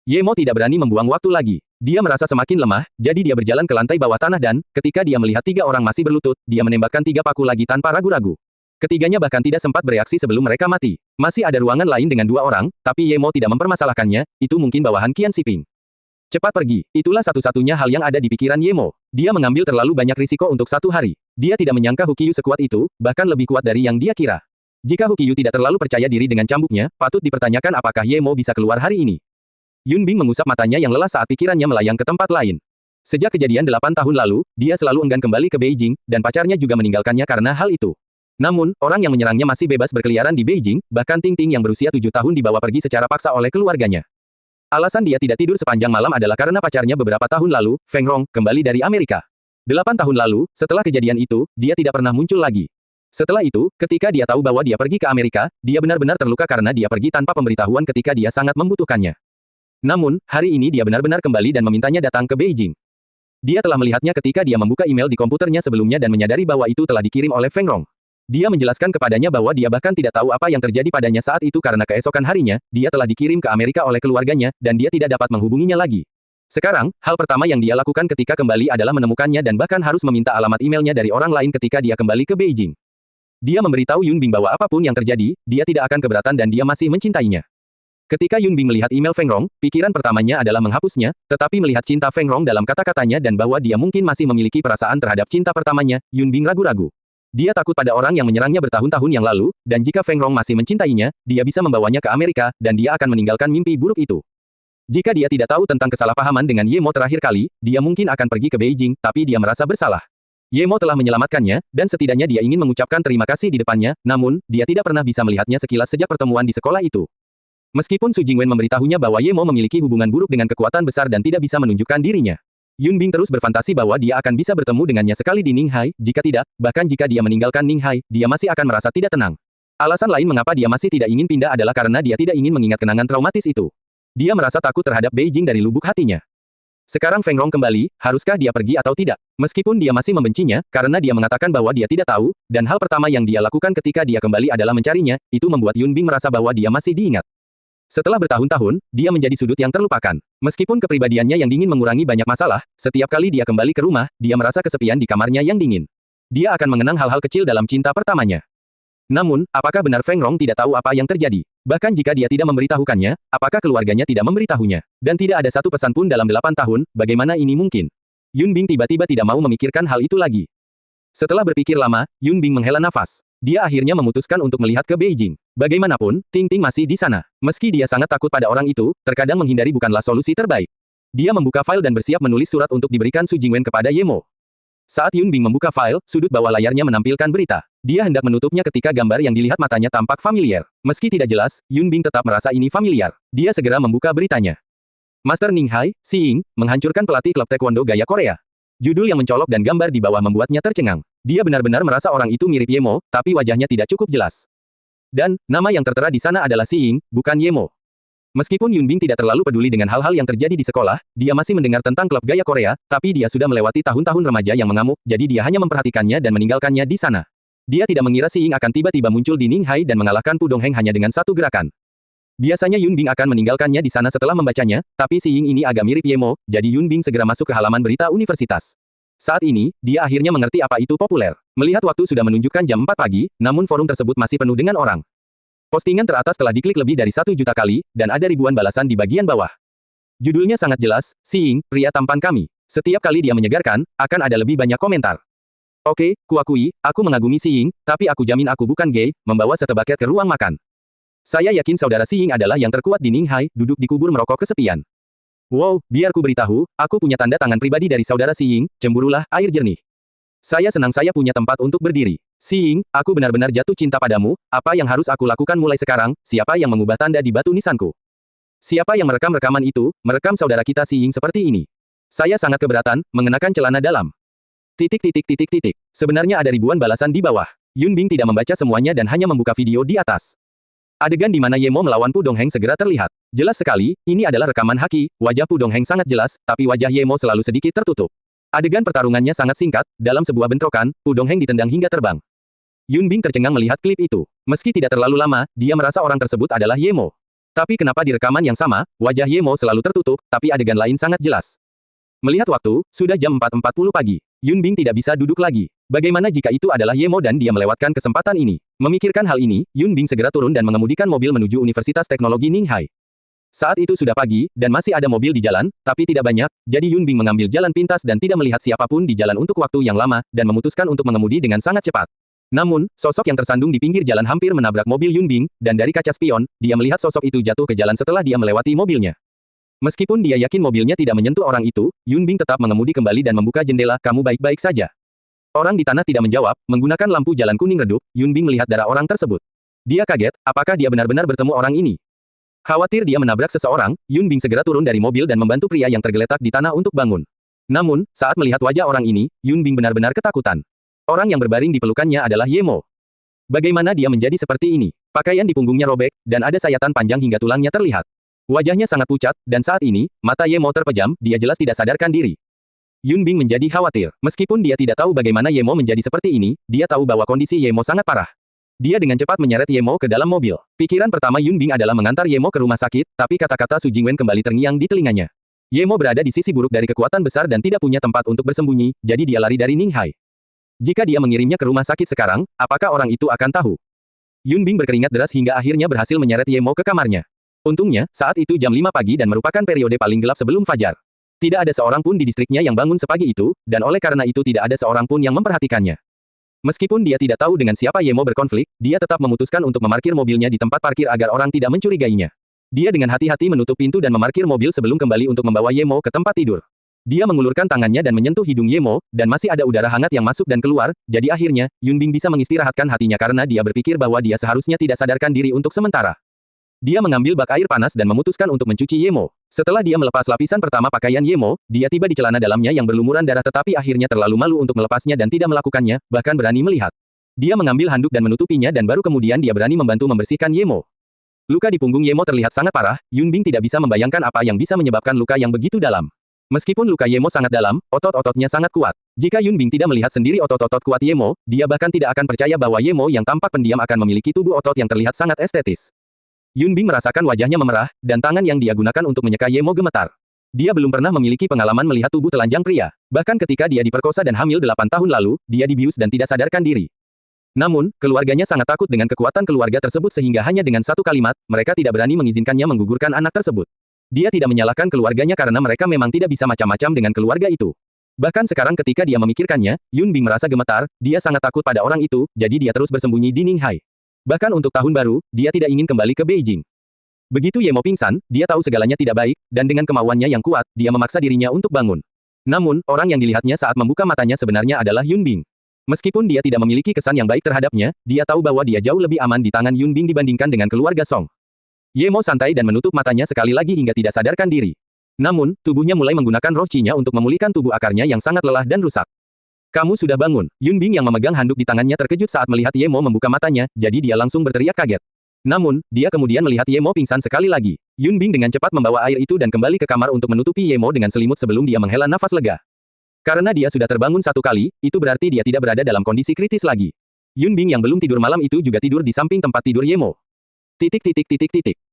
Ye Mo tidak berani membuang waktu lagi. Dia merasa semakin lemah, jadi dia berjalan ke lantai bawah tanah dan, ketika dia melihat 3 orang masih berlutut, dia menembakkan 3 paku lagi tanpa ragu-ragu. Ketiganya bahkan tidak sempat bereaksi sebelum mereka mati. Masih ada ruangan lain dengan 2 orang, tapi Ye Mo tidak mempermasalahkannya, itu mungkin bawahan Qian Siping. Cepat pergi, itulah satu-satunya hal yang ada di pikiran Ye Mo. Dia mengambil terlalu banyak risiko untuk 1 hari. Dia tidak menyangka Hu Qiyu sekuat itu, bahkan lebih kuat dari yang dia kira. Jika Hu Qiyu tidak terlalu percaya diri dengan cambuknya, patut dipertanyakan apakah Ye Mo bisa keluar hari ini. Yun Bing mengusap matanya yang lelah saat pikirannya melayang ke tempat lain. Sejak kejadian 8 tahun lalu, dia selalu enggan kembali ke Beijing, dan pacarnya juga meninggalkannya karena hal itu. Namun, orang yang menyerangnya masih bebas berkeliaran di Beijing, bahkan Ting Ting yang berusia 7 tahun dibawa pergi secara paksa oleh keluarganya. Alasan dia tidak tidur sepanjang malam adalah karena pacarnya beberapa tahun lalu, Feng Rong, kembali dari Amerika. 8 tahun lalu, setelah kejadian itu, dia tidak pernah muncul lagi. Setelah itu, ketika dia tahu bahwa dia pergi ke Amerika, dia benar-benar terluka karena dia pergi tanpa pemberitahuan ketika dia sangat membutuhkannya. Namun, hari ini dia benar-benar kembali dan memintanya datang ke Beijing. Dia telah melihatnya ketika dia membuka email di komputernya sebelumnya dan menyadari bahwa itu telah dikirim oleh Feng Rong. Dia menjelaskan kepadanya bahwa dia bahkan tidak tahu apa yang terjadi padanya saat itu karena keesokan harinya, dia telah dikirim ke Amerika oleh keluarganya, dan dia tidak dapat menghubunginya lagi. Sekarang, hal pertama yang dia lakukan ketika kembali adalah menemukannya dan bahkan harus meminta alamat emailnya dari orang lain ketika dia kembali ke Beijing. Dia memberitahu Yun Bing bahwa apapun yang terjadi, dia tidak akan keberatan dan dia masih mencintainya. Ketika Yun Bing melihat email Feng Rong, pikiran pertamanya adalah menghapusnya, tetapi melihat cinta Feng Rong dalam kata-katanya dan bahwa dia mungkin masih memiliki perasaan terhadap cinta pertamanya, Yun Bing ragu-ragu. Dia takut pada orang yang menyerangnya bertahun-tahun yang lalu, dan jika Feng Rong masih mencintainya, dia bisa membawanya ke Amerika, dan dia akan meninggalkan mimpi buruk itu. Jika dia tidak tahu tentang kesalahpahaman dengan Ye Mo terakhir kali, dia mungkin akan pergi ke Beijing, tapi dia merasa bersalah. Ye Mo telah menyelamatkannya, dan setidaknya dia ingin mengucapkan terima kasih di depannya, namun, dia tidak pernah bisa melihatnya sekilas sejak pertemuan di sekolah itu. Meskipun Su Jingwen memberitahunya bahwa Ye Mo memiliki hubungan buruk dengan kekuatan besar dan tidak bisa menunjukkan dirinya. Yun Bing terus berfantasi bahwa dia akan bisa bertemu dengannya sekali di Ninghai, jika tidak, bahkan jika dia meninggalkan Ninghai, dia masih akan merasa tidak tenang. Alasan lain mengapa dia masih tidak ingin pindah adalah karena dia tidak ingin mengingat kenangan traumatis itu. Dia merasa takut terhadap Beijing dari lubuk hatinya. Sekarang Feng Rong kembali, haruskah dia pergi atau tidak? Meskipun dia masih membencinya, karena dia mengatakan bahwa dia tidak tahu, dan hal pertama yang dia lakukan ketika dia kembali adalah mencarinya, itu membuat Yun Bing merasa bahwa dia masih diingat. Setelah bertahun-tahun, dia menjadi sudut yang terlupakan. Meskipun kepribadiannya yang dingin mengurangi banyak masalah, setiap kali dia kembali ke rumah, dia merasa kesepian di kamarnya yang dingin. Dia akan mengenang hal-hal kecil dalam cinta pertamanya. Namun, apakah benar Feng Rong tidak tahu apa yang terjadi? Bahkan jika dia tidak memberitahukannya, apakah keluarganya tidak memberitahunya? Dan tidak ada satu pesan pun dalam 8 tahun, bagaimana ini mungkin? Yun Bing tiba-tiba tidak mau memikirkan hal itu lagi. Setelah berpikir lama, Yun Bing menghela nafas. Dia akhirnya memutuskan untuk melihat ke Beijing. Bagaimanapun, Ting Ting masih di sana. Meski dia sangat takut pada orang itu, terkadang menghindari bukanlah solusi terbaik. Dia membuka file dan bersiap menulis surat untuk diberikan Su Jingwen kepada Ye Mo. Saat Yun Bing membuka file, sudut bawah layarnya menampilkan berita. Dia hendak menutupnya ketika gambar yang dilihat matanya tampak familiar. Meski tidak jelas, Yun Bing tetap merasa ini familiar. Dia segera membuka beritanya. Master Ninghai, Si Ying, menghancurkan pelatih klub taekwondo gaya Korea. Judul yang mencolok dan gambar di bawah membuatnya tercengang. Dia benar-benar merasa orang itu mirip Ye Mo, tapi wajahnya tidak cukup jelas. Dan, nama yang tertera di sana adalah Si Ying, bukan Ye Mo. Meskipun Yun Bing tidak terlalu peduli dengan hal-hal yang terjadi di sekolah, dia masih mendengar tentang klub gaya Korea, tapi dia sudah melewati tahun-tahun remaja yang mengamuk, jadi dia hanya memperhatikannya dan meninggalkannya di sana. Dia tidak mengira Si Ying akan tiba-tiba muncul di Ninghai dan mengalahkan Pu Dongheng hanya dengan satu gerakan. Biasanya Yun Bing akan meninggalkannya di sana setelah membacanya, tapi si Ying ini agak mirip Yemo, jadi Yun Bing segera masuk ke halaman berita universitas. Saat ini, dia akhirnya mengerti apa itu populer. Melihat waktu sudah menunjukkan jam 4 pagi, namun forum tersebut masih penuh dengan orang. Postingan teratas telah diklik lebih dari 1 juta kali, dan ada ribuan balasan di bagian bawah. Judulnya sangat jelas, Si Ying, pria tampan kami. Setiap kali dia menyegarkan, akan ada lebih banyak komentar. Oke, kuakui, aku mengagumi Si Ying, tapi aku jamin aku bukan gay, membawa setebaket ke ruang makan. Saya yakin saudara Si Ying adalah yang terkuat di Ninghai, duduk di kubur merokok kesepian. Wow, biar ku beritahu, aku punya tanda tangan pribadi dari saudara Si Ying, cemburulah, air jernih. Saya senang saya punya tempat untuk berdiri. Si Ying, aku benar-benar jatuh cinta padamu, apa yang harus aku lakukan mulai sekarang, siapa yang mengubah tanda di batu nisanku? Siapa yang merekam rekaman itu, merekam saudara kita Si Ying seperti ini? Saya sangat keberatan, mengenakan celana dalam. Sebenarnya ada ribuan balasan di bawah. Yun Bing tidak membaca semuanya dan hanya membuka video di atas. Adegan di mana Yemo melawan Pu Dongheng segera terlihat. Jelas sekali, ini adalah rekaman haki, wajah Pu Dongheng sangat jelas, tapi wajah Yemo selalu sedikit tertutup. Adegan pertarungannya sangat singkat, dalam sebuah bentrokan, Pu Dongheng ditendang hingga terbang. Yun Bing tercengang melihat klip itu. Meski tidak terlalu lama, dia merasa orang tersebut adalah Yemo. Tapi kenapa di rekaman yang sama, wajah Yemo selalu tertutup, tapi adegan lain sangat jelas. Melihat waktu, sudah jam 4.40 pagi. Yun Bing tidak bisa duduk lagi. Bagaimana jika itu adalah Yemo dan dia melewatkan kesempatan ini? Memikirkan hal ini, Yun Bing segera turun dan mengemudikan mobil menuju Universitas Teknologi Ninghai. Saat itu sudah pagi, dan masih ada mobil di jalan, tapi tidak banyak, jadi Yun Bing mengambil jalan pintas dan tidak melihat siapapun di jalan untuk waktu yang lama, dan memutuskan untuk mengemudi dengan sangat cepat. Namun, sosok yang tersandung di pinggir jalan hampir menabrak mobil Yun Bing, dan dari kaca spion, dia melihat sosok itu jatuh ke jalan setelah dia melewati mobilnya. Meskipun dia yakin mobilnya tidak menyentuh orang itu, Yun Bing tetap mengemudi kembali dan membuka jendela, kamu baik-baik saja. Orang di tanah tidak menjawab, menggunakan lampu jalan kuning redup, Yun Bing melihat darah orang tersebut. Dia kaget, apakah dia benar-benar bertemu orang ini? Khawatir dia menabrak seseorang, Yun Bing segera turun dari mobil dan membantu pria yang tergeletak di tanah untuk bangun. Namun, saat melihat wajah orang ini, Yun Bing benar-benar ketakutan. Orang yang berbaring di pelukannya adalah Yemo. Bagaimana dia menjadi seperti ini? Pakaian di punggungnya robek, dan ada sayatan panjang hingga tulangnya terlihat. Wajahnya sangat pucat, dan saat ini, mata Yemo terpejam, dia jelas tidak sadarkan diri. Yun Bing menjadi khawatir. Meskipun dia tidak tahu bagaimana Yemo menjadi seperti ini, dia tahu bahwa kondisi Yemo sangat parah. Dia dengan cepat menyeret Yemo ke dalam mobil. Pikiran pertama Yun Bing adalah mengantar Yemo ke rumah sakit, tapi kata-kata Su Jingwen kembali terngiang di telinganya. Yemo berada di sisi buruk dari kekuatan besar dan tidak punya tempat untuk bersembunyi, jadi dia lari dari Ninghai. Jika dia mengirimnya ke rumah sakit sekarang, apakah orang itu akan tahu? Yun Bing berkeringat deras hingga akhirnya berhasil menyeret Yemo ke kamarnya. Untungnya, saat itu jam 5 pagi dan merupakan periode paling gelap sebelum fajar. Tidak ada seorang pun di distriknya yang bangun sepagi itu, dan oleh karena itu tidak ada seorang pun yang memperhatikannya. Meskipun dia tidak tahu dengan siapa Yemo berkonflik, dia tetap memutuskan untuk memarkir mobilnya di tempat parkir agar orang tidak mencurigainya. Dia dengan hati-hati menutup pintu dan memarkir mobil sebelum kembali untuk membawa Yemo ke tempat tidur. Dia mengulurkan tangannya dan menyentuh hidung Yemo, dan masih ada udara hangat yang masuk dan keluar, jadi akhirnya, Yun Bing bisa mengistirahatkan hatinya karena dia berpikir bahwa dia seharusnya tidak sadarkan diri untuk sementara. Dia mengambil bak air panas dan memutuskan untuk mencuci Yemo. Setelah dia melepas lapisan pertama pakaian Yemo, dia tiba di celana dalamnya yang berlumuran darah tetapi akhirnya terlalu malu untuk melepasnya dan tidak melakukannya, bahkan berani melihat. Dia mengambil handuk dan menutupinya dan baru kemudian dia berani membantu membersihkan Yemo. Luka di punggung Yemo terlihat sangat parah, Yun Bing tidak bisa membayangkan apa yang bisa menyebabkan luka yang begitu dalam. Meskipun luka Yemo sangat dalam, otot-ototnya sangat kuat. Jika Yun Bing tidak melihat sendiri otot-otot kuat Yemo, dia bahkan tidak akan percaya bahwa Yemo yang tampak pendiam akan memiliki tubuh otot yang terlihat sangat estetis. Yun Bing merasakan wajahnya memerah, dan tangan yang dia gunakan untuk menyeka Yemo gemetar. Dia belum pernah memiliki pengalaman melihat tubuh telanjang pria. Bahkan ketika dia diperkosa dan hamil 8 tahun lalu, dia dibius dan tidak sadarkan diri. Namun, keluarganya sangat takut dengan kekuatan keluarga tersebut sehingga hanya dengan satu kalimat, mereka tidak berani mengizinkannya menggugurkan anak tersebut. Dia tidak menyalahkan keluarganya karena mereka memang tidak bisa macam-macam dengan keluarga itu. Bahkan sekarang ketika dia memikirkannya, Yun Bing merasa gemetar, dia sangat takut pada orang itu, jadi dia terus bersembunyi di Ninghai. Bahkan untuk tahun baru, dia tidak ingin kembali ke Beijing. Begitu Yemo pingsan, dia tahu segalanya tidak baik, dan dengan kemauannya yang kuat, dia memaksa dirinya untuk bangun. Namun, orang yang dilihatnya saat membuka matanya sebenarnya adalah Yun Bing. Meskipun dia tidak memiliki kesan yang baik terhadapnya, dia tahu bahwa dia jauh lebih aman di tangan Yun Bing dibandingkan dengan keluarga Song. Yemo santai dan menutup matanya sekali lagi hingga tidak sadarkan diri. Namun, tubuhnya mulai menggunakan roh Qi-nya untuk memulihkan tubuh akarnya yang sangat lelah dan rusak. Kamu sudah bangun. Yun Bing yang memegang handuk di tangannya terkejut saat melihat Yemo membuka matanya, jadi dia langsung berteriak kaget. Namun, dia kemudian melihat Yemo pingsan sekali lagi. Yun Bing dengan cepat membawa air itu dan kembali ke kamar untuk menutupi Yemo dengan selimut sebelum dia menghela nafas lega. Karena dia sudah terbangun satu kali, itu berarti dia tidak berada dalam kondisi kritis lagi. Yun Bing yang belum tidur malam itu juga tidur di samping tempat tidur Yemo.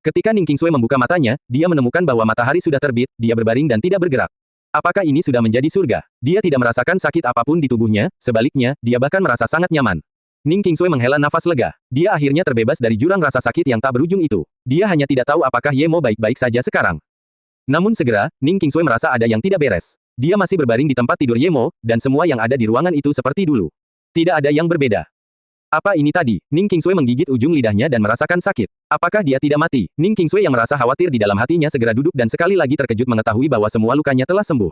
Ketika Ning Qingsui membuka matanya, dia menemukan bahwa matahari sudah terbit, dia berbaring dan tidak bergerak. Apakah ini sudah menjadi surga? Dia tidak merasakan sakit apapun di tubuhnya, sebaliknya, dia bahkan merasa sangat nyaman. Ning Qingsui menghela nafas lega. Dia akhirnya terbebas dari jurang rasa sakit yang tak berujung itu. Dia hanya tidak tahu apakah Ye Mo baik-baik saja sekarang. Namun segera, Ning Qingsui merasa ada yang tidak beres. Dia masih berbaring di tempat tidur Ye Mo, dan semua yang ada di ruangan itu seperti dulu. Tidak ada yang berbeda. Apa ini tadi? Ning Qingsui menggigit ujung lidahnya dan merasakan sakit. Apakah dia tidak mati? Ning Qingsui yang merasa khawatir di dalam hatinya segera duduk dan sekali lagi terkejut mengetahui bahwa semua lukanya telah sembuh.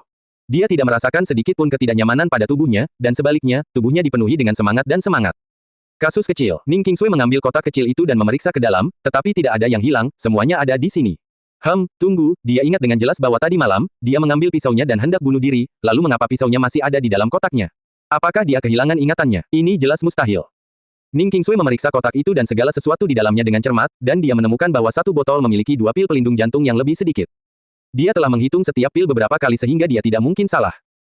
Dia tidak merasakan sedikit pun ketidaknyamanan pada tubuhnya, dan sebaliknya, tubuhnya dipenuhi dengan semangat dan semangat. Kasus kecil. Ning Qingsui mengambil kotak kecil itu dan memeriksa ke dalam, tetapi tidak ada yang hilang, semuanya ada di sini. Tunggu, dia ingat dengan jelas bahwa tadi malam, dia mengambil pisaunya dan hendak bunuh diri, lalu mengapa pisaunya masih ada di dalam kotaknya? Apakah dia kehilangan ingatannya? Ini jelas mustahil. Ning Qingsui memeriksa kotak itu dan segala sesuatu di dalamnya dengan cermat, dan dia menemukan bahwa satu botol memiliki 2 pil pelindung jantung yang lebih sedikit. Dia telah menghitung setiap pil beberapa kali sehingga dia tidak mungkin salah.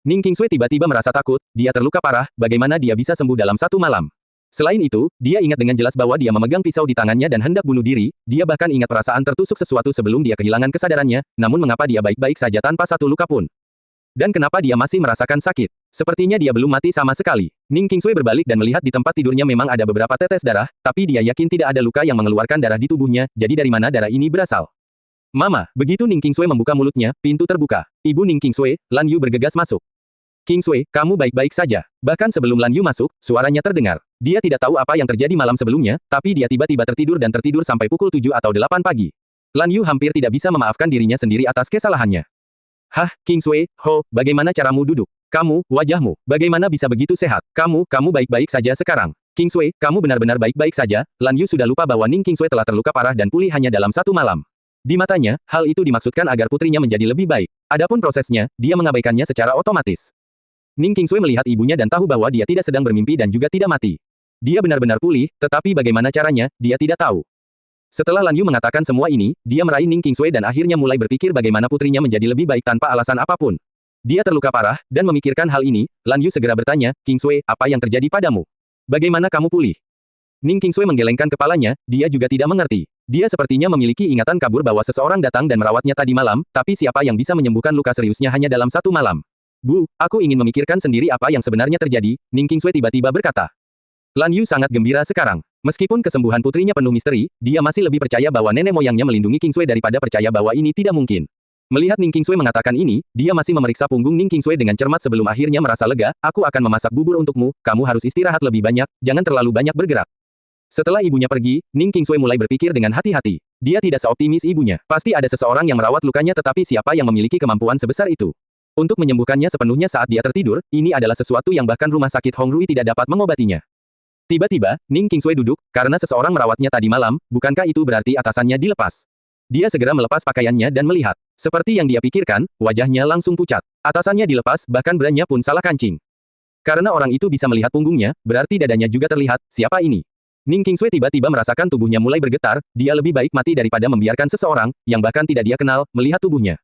Ning Qingsui tiba-tiba merasa takut, dia terluka parah, bagaimana dia bisa sembuh dalam 1 malam. Selain itu, dia ingat dengan jelas bahwa dia memegang pisau di tangannya dan hendak bunuh diri, dia bahkan ingat perasaan tertusuk sesuatu sebelum dia kehilangan kesadarannya, namun mengapa dia baik-baik saja tanpa satu luka pun? Dan kenapa dia masih merasakan sakit? Sepertinya dia belum mati sama sekali. Ning Qingsui berbalik dan melihat di tempat tidurnya memang ada beberapa tetes darah, tapi dia yakin tidak ada luka yang mengeluarkan darah di tubuhnya, jadi dari mana darah ini berasal? Mama, begitu Ning Qingsui membuka mulutnya, pintu terbuka. Ibu Ning Qingsui, Lan Yu bergegas masuk. Qingsui, kamu baik-baik saja. Bahkan sebelum Lan Yu masuk, suaranya terdengar. Dia tidak tahu apa yang terjadi malam sebelumnya, tapi dia tiba-tiba tertidur dan tertidur sampai pukul 7 atau 8 pagi. Lan Yu hampir tidak bisa memaafkan dirinya sendiri atas kesalahannya. Qingsui, bagaimana caramu duduk? Kamu, wajahmu, bagaimana bisa begitu sehat? Kamu baik-baik saja sekarang. Qingsui, kamu benar-benar baik-baik saja. Lan Yu sudah lupa bahwa Ning Qingsui telah terluka parah dan pulih hanya dalam 1 malam. Di matanya, hal itu dimaksudkan agar putrinya menjadi lebih baik. Adapun prosesnya, dia mengabaikannya secara otomatis. Ning Qingsui melihat ibunya dan tahu bahwa dia tidak sedang bermimpi dan juga tidak mati. Dia benar-benar pulih, tetapi bagaimana caranya, dia tidak tahu. Setelah Lan Yu mengatakan semua ini, dia meraih Ning Qingsui dan akhirnya mulai berpikir bagaimana putrinya menjadi lebih baik tanpa alasan apapun. Dia terluka parah, dan memikirkan hal ini, Lan Yu segera bertanya, Qingsui, apa yang terjadi padamu? Bagaimana kamu pulih? Ning Qingsui menggelengkan kepalanya, dia juga tidak mengerti. Dia sepertinya memiliki ingatan kabur bahwa seseorang datang dan merawatnya tadi malam, tapi siapa yang bisa menyembuhkan luka seriusnya hanya dalam 1 malam? Bu, aku ingin memikirkan sendiri apa yang sebenarnya terjadi, Ning Qingsui tiba-tiba berkata. Lan Yu sangat gembira sekarang. Meskipun kesembuhan putrinya penuh misteri, dia masih lebih percaya bahwa nenek moyangnya melindungi Qingsui daripada percaya bahwa ini tidak mungkin. Melihat Ning Qingsui mengatakan ini, dia masih memeriksa punggung Ning Qingsui dengan cermat sebelum akhirnya merasa lega, aku akan memasak bubur untukmu, kamu harus istirahat lebih banyak, jangan terlalu banyak bergerak. Setelah ibunya pergi, Ning Qingsui mulai berpikir dengan hati-hati. Dia tidak seoptimis ibunya. Pasti ada seseorang yang merawat lukanya tetapi siapa yang memiliki kemampuan sebesar itu? Untuk menyembuhkannya sepenuhnya saat dia tertidur, ini adalah sesuatu yang bahkan rumah sakit Hongrui tidak dapat mengobatinya. Tiba-tiba, Ning Qingsui duduk, karena seseorang merawatnya tadi malam, bukankah itu berarti atasannya dilepas? Dia segera melepas pakaiannya dan melihat. Seperti yang dia pikirkan, wajahnya langsung pucat. Atasannya dilepas, bahkan brandnya pun salah kancing. Karena orang itu bisa melihat punggungnya, berarti dadanya juga terlihat, siapa ini? Ning Qingsui tiba-tiba merasakan tubuhnya mulai bergetar, dia lebih baik mati daripada membiarkan seseorang, yang bahkan tidak dia kenal, melihat tubuhnya.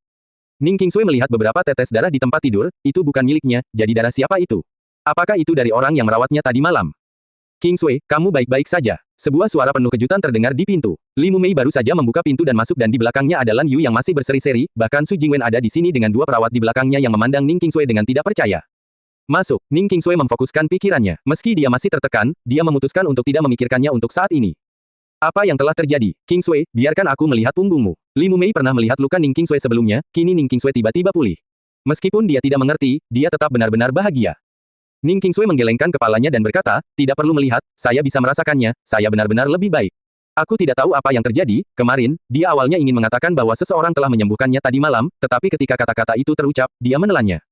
Ning Qingsui melihat beberapa tetes darah di tempat tidur, itu bukan miliknya, jadi darah siapa itu? Apakah itu dari orang yang merawatnya tadi malam? Qingsui, kamu baik-baik saja. Sebuah suara penuh kejutan terdengar di pintu. Li Mumei baru saja membuka pintu dan masuk dan di belakangnya ada Lan Yu yang masih berseri-seri, bahkan Su Jingwen ada di sini dengan 2 perawat di belakangnya yang memandang Ning Qingsui dengan tidak percaya. Masuk, Ning Qingsui memfokuskan pikirannya. Meski dia masih tertekan, dia memutuskan untuk tidak memikirkannya untuk saat ini. Apa yang telah terjadi? Qingsui, biarkan aku melihat punggungmu. Li Mumei pernah melihat luka Ning Qingsui sebelumnya, kini Ning Qingsui tiba-tiba pulih. Meskipun dia tidak mengerti, dia tetap benar-benar bahagia. Ning Qingsui menggelengkan kepalanya dan berkata, tidak perlu melihat, saya bisa merasakannya, saya benar-benar lebih baik. Aku tidak tahu apa yang terjadi, kemarin, dia awalnya ingin mengatakan bahwa seseorang telah menyembuhkannya tadi malam, tetapi ketika kata-kata itu terucap, dia menelannya.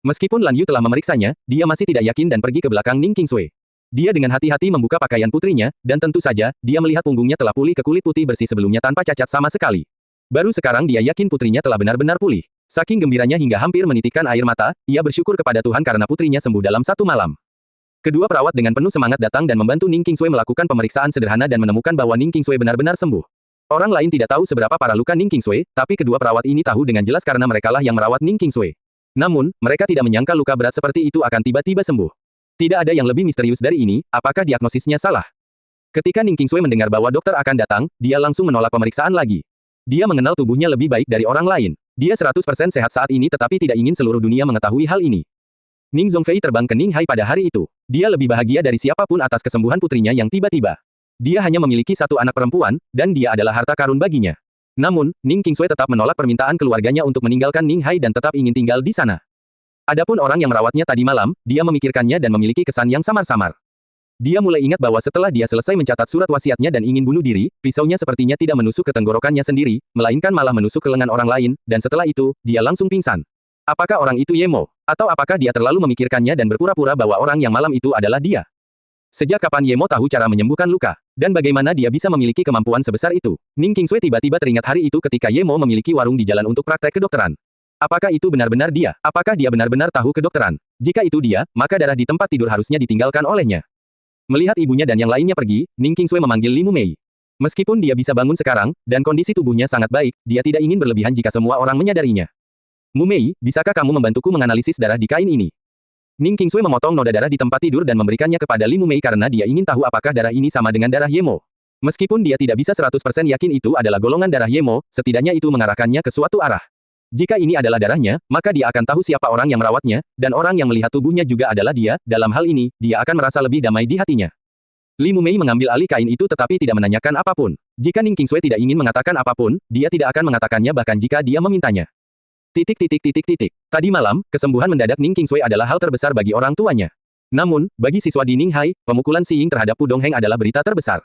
Meskipun Lan Yu telah memeriksanya, dia masih tidak yakin dan pergi ke belakang Ning Qingsui. Dia dengan hati-hati membuka pakaian putrinya, dan tentu saja, dia melihat punggungnya telah pulih ke kulit putih bersih sebelumnya tanpa cacat sama sekali. Baru sekarang dia yakin putrinya telah benar-benar pulih. Saking gembiranya hingga hampir menitikkan air mata, ia bersyukur kepada Tuhan karena putrinya sembuh dalam 1 malam. Kedua perawat dengan penuh semangat datang dan membantu Ning Qingsui melakukan pemeriksaan sederhana dan menemukan bahwa Ning Qingsui benar-benar sembuh. Orang lain tidak tahu seberapa parah luka Ning Qingsui, tapi kedua perawat ini tahu dengan jelas karena merekalah yang merawat Ning Qingsui. Namun, mereka tidak menyangka luka berat seperti itu akan tiba-tiba sembuh. Tidak ada yang lebih misterius dari ini, apakah diagnosisnya salah? Ketika Ning Qingsui mendengar bahwa dokter akan datang, dia langsung menolak pemeriksaan lagi. Dia mengenal tubuhnya lebih baik dari orang lain. Dia 100% sehat saat ini tetapi tidak ingin seluruh dunia mengetahui hal ini. Ning Zhongfei terbang ke Ninghai pada hari itu. Dia lebih bahagia dari siapapun atas kesembuhan putrinya yang tiba-tiba. Dia hanya memiliki satu anak perempuan, dan dia adalah harta karun baginya. Namun, Ning Qingsui tetap menolak permintaan keluarganya untuk meninggalkan Ninghai dan tetap ingin tinggal di sana. Adapun orang yang merawatnya tadi malam, dia memikirkannya dan memiliki kesan yang samar-samar. Dia mulai ingat bahwa setelah dia selesai mencatat surat wasiatnya dan ingin bunuh diri, pisaunya sepertinya tidak menusuk ke tenggorokannya sendiri, melainkan malah menusuk ke lengan orang lain, dan setelah itu, dia langsung pingsan. Apakah orang itu Ye Mo? Atau apakah dia terlalu memikirkannya dan berpura-pura bahwa orang yang malam itu adalah dia? Sejak kapan Ye Mo tahu cara menyembuhkan luka? Dan bagaimana dia bisa memiliki kemampuan sebesar itu? Ning Qingsui tiba-tiba teringat hari itu ketika Ye Mo memiliki warung di jalan untuk praktek kedokteran. Apakah itu benar-benar dia? Apakah dia benar-benar tahu kedokteran? Jika itu dia, maka darah di tempat tidur harusnya ditinggalkan olehnya. Melihat ibunya dan yang lainnya pergi, Ning Qingsui memanggil Li Mumei. Meskipun dia bisa bangun sekarang, dan kondisi tubuhnya sangat baik, dia tidak ingin berlebihan jika semua orang menyadarinya. Mumei, bisakah kamu membantuku menganalisis darah di kain ini? Ning Qingsui memotong noda darah di tempat tidur dan memberikannya kepada Li Mumei karena dia ingin tahu apakah darah ini sama dengan darah Ye Mo. Meskipun dia tidak bisa 100% yakin itu adalah golongan darah Ye Mo, setidaknya itu mengarahkannya ke suatu arah. Jika ini adalah darahnya, maka dia akan tahu siapa orang yang merawatnya, dan orang yang melihat tubuhnya juga adalah dia. Dalam hal ini, dia akan merasa lebih damai di hatinya. Li Mumei mengambil alih kain itu tetapi tidak menanyakan apapun. Jika Ning Qingsui tidak ingin mengatakan apapun, dia tidak akan mengatakannya bahkan jika dia memintanya. Tadi malam, kesembuhan mendadak Ning Qingsui adalah hal terbesar bagi orang tuanya. Namun, bagi siswa di Ninghai, pemukulan Si Ying terhadap Pu Dongheng adalah berita terbesar.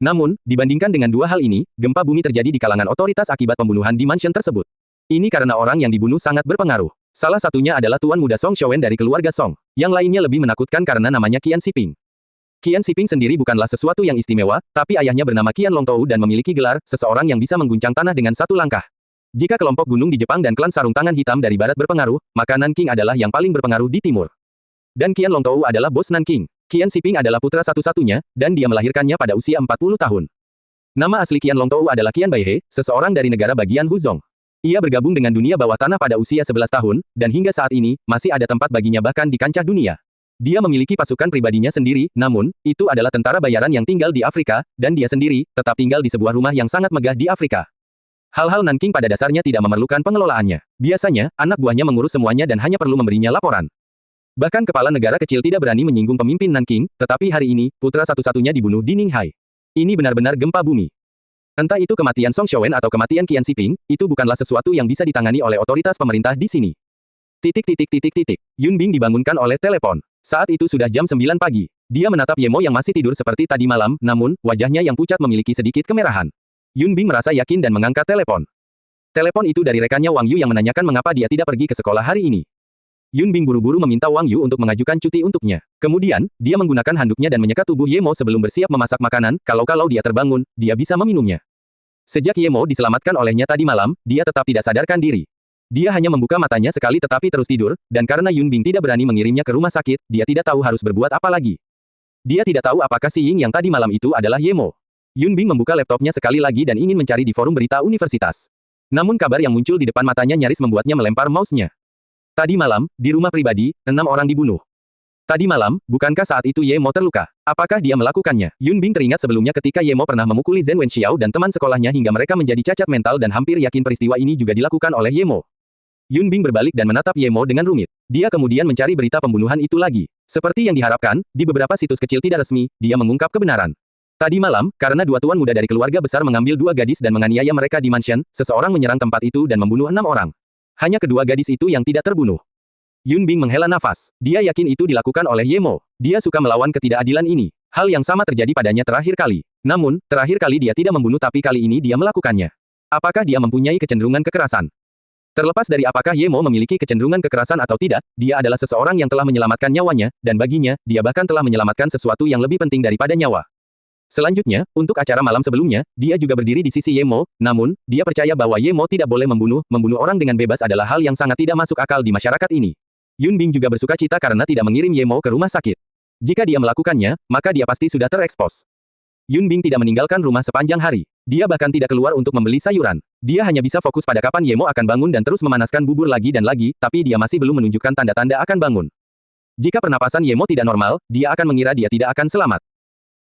Namun, dibandingkan dengan dua hal ini, gempa bumi terjadi di kalangan otoritas akibat pembunuhan di mansion tersebut. Ini karena orang yang dibunuh sangat berpengaruh. Salah satunya adalah Tuan Muda Song Showen dari keluarga Song. Yang lainnya lebih menakutkan karena namanya Qian Siping. Qian Siping sendiri bukanlah sesuatu yang istimewa, tapi ayahnya bernama Qian Longtou dan memiliki gelar, seseorang yang bisa mengguncang tanah dengan satu langkah. Jika kelompok gunung di Jepang dan klan sarung tangan hitam dari barat berpengaruh, maka Nanking adalah yang paling berpengaruh di timur. Dan Qian Longtou adalah bos Nanking. Qian Siping adalah putra satu-satunya, dan dia melahirkannya pada usia 40 tahun. Nama asli Qian Longtou adalah Qian Baihe, seseorang dari negara bagian Huzhong. Ia bergabung dengan dunia bawah tanah pada usia 11 tahun, dan hingga saat ini, masih ada tempat baginya bahkan di kancah dunia. Dia memiliki pasukan pribadinya sendiri, namun, itu adalah tentara bayaran yang tinggal di Afrika, dan dia sendiri, tetap tinggal di sebuah rumah yang sangat megah di Afrika. Hal-hal Nanking pada dasarnya tidak memerlukan pengelolaannya. Biasanya, anak buahnya mengurus semuanya dan hanya perlu memberinya laporan. Bahkan kepala negara kecil tidak berani menyinggung pemimpin Nanking, tetapi hari ini, putra satu-satunya dibunuh di Ninghai. Ini benar-benar gempa bumi. Entah itu kematian Song Showen atau kematian Qian Siping, itu bukanlah sesuatu yang bisa ditangani oleh otoritas pemerintah di sini. Yun Bing dibangunkan oleh telepon. Saat itu sudah jam 9 pagi. Dia menatap Ye Mo yang masih tidur seperti tadi malam, namun, wajahnya yang pucat memiliki sedikit kemerahan. Yun Bing merasa yakin dan mengangkat telepon. Telepon itu dari rekannya Wang Yu yang menanyakan mengapa dia tidak pergi ke sekolah hari ini. Yun Bing buru-buru meminta Wang Yu untuk mengajukan cuti untuknya. Kemudian, dia menggunakan handuknya dan menyekat tubuh Ye Mo sebelum bersiap memasak makanan, kalau dia terbangun, dia bisa meminumnya. Sejak Ye Mo diselamatkan olehnya tadi malam, dia tetap tidak sadarkan diri. Dia hanya membuka matanya sekali tetapi terus tidur, dan karena Yun Bing tidak berani mengirimnya ke rumah sakit, dia tidak tahu harus berbuat apa lagi. Dia tidak tahu apakah Si Ying yang tadi malam itu adalah Ye Mo. Yun Bing membuka laptopnya sekali lagi dan ingin mencari di forum berita universitas. Namun kabar yang muncul di depan matanya nyaris membuatnya melempar mouse-nya. Tadi malam, di rumah pribadi, 6 orang dibunuh. Tadi malam, bukankah saat itu Ye Mo terluka? Apakah dia melakukannya? Yun Bing teringat sebelumnya ketika Ye Mo pernah memukuli Zhen Wenxiao dan teman sekolahnya hingga mereka menjadi cacat mental dan hampir yakin peristiwa ini juga dilakukan oleh Ye Mo. Yun Bing berbalik dan menatap Ye Mo dengan rumit. Dia kemudian mencari berita pembunuhan itu lagi. Seperti yang diharapkan, di beberapa situs kecil tidak resmi, dia mengungkap kebenaran. Tadi malam, karena dua tuan muda dari keluarga besar mengambil 2 gadis dan menganiaya mereka di mansion, seseorang menyerang tempat itu dan membunuh 6 orang. Hanya kedua gadis itu yang tidak terbunuh. Yun Bing menghela nafas. Dia yakin itu dilakukan oleh Ye Mo. Dia suka melawan ketidakadilan ini. Hal yang sama terjadi padanya terakhir kali. Namun, terakhir kali dia tidak membunuh tapi kali ini dia melakukannya. Apakah dia mempunyai kecenderungan kekerasan? Terlepas dari apakah Ye Mo memiliki kecenderungan kekerasan atau tidak, dia adalah seseorang yang telah menyelamatkan nyawanya, dan baginya, dia bahkan telah menyelamatkan sesuatu yang lebih penting daripada nyawa. Selanjutnya, untuk acara malam sebelumnya, dia juga berdiri di sisi Ye Mo, namun, dia percaya bahwa Ye Mo tidak boleh membunuh orang dengan bebas adalah hal yang sangat tidak masuk akal di masyarakat ini. Yun Bing juga bersuka cita karena tidak mengirim Ye Mo ke rumah sakit. Jika dia melakukannya, maka dia pasti sudah terekspos. Yun Bing tidak meninggalkan rumah sepanjang hari. Dia bahkan tidak keluar untuk membeli sayuran. Dia hanya bisa fokus pada kapan Ye Mo akan bangun dan terus memanaskan bubur lagi dan lagi, tapi dia masih belum menunjukkan tanda-tanda akan bangun. Jika pernapasan Ye Mo tidak normal, dia akan mengira dia tidak akan selamat.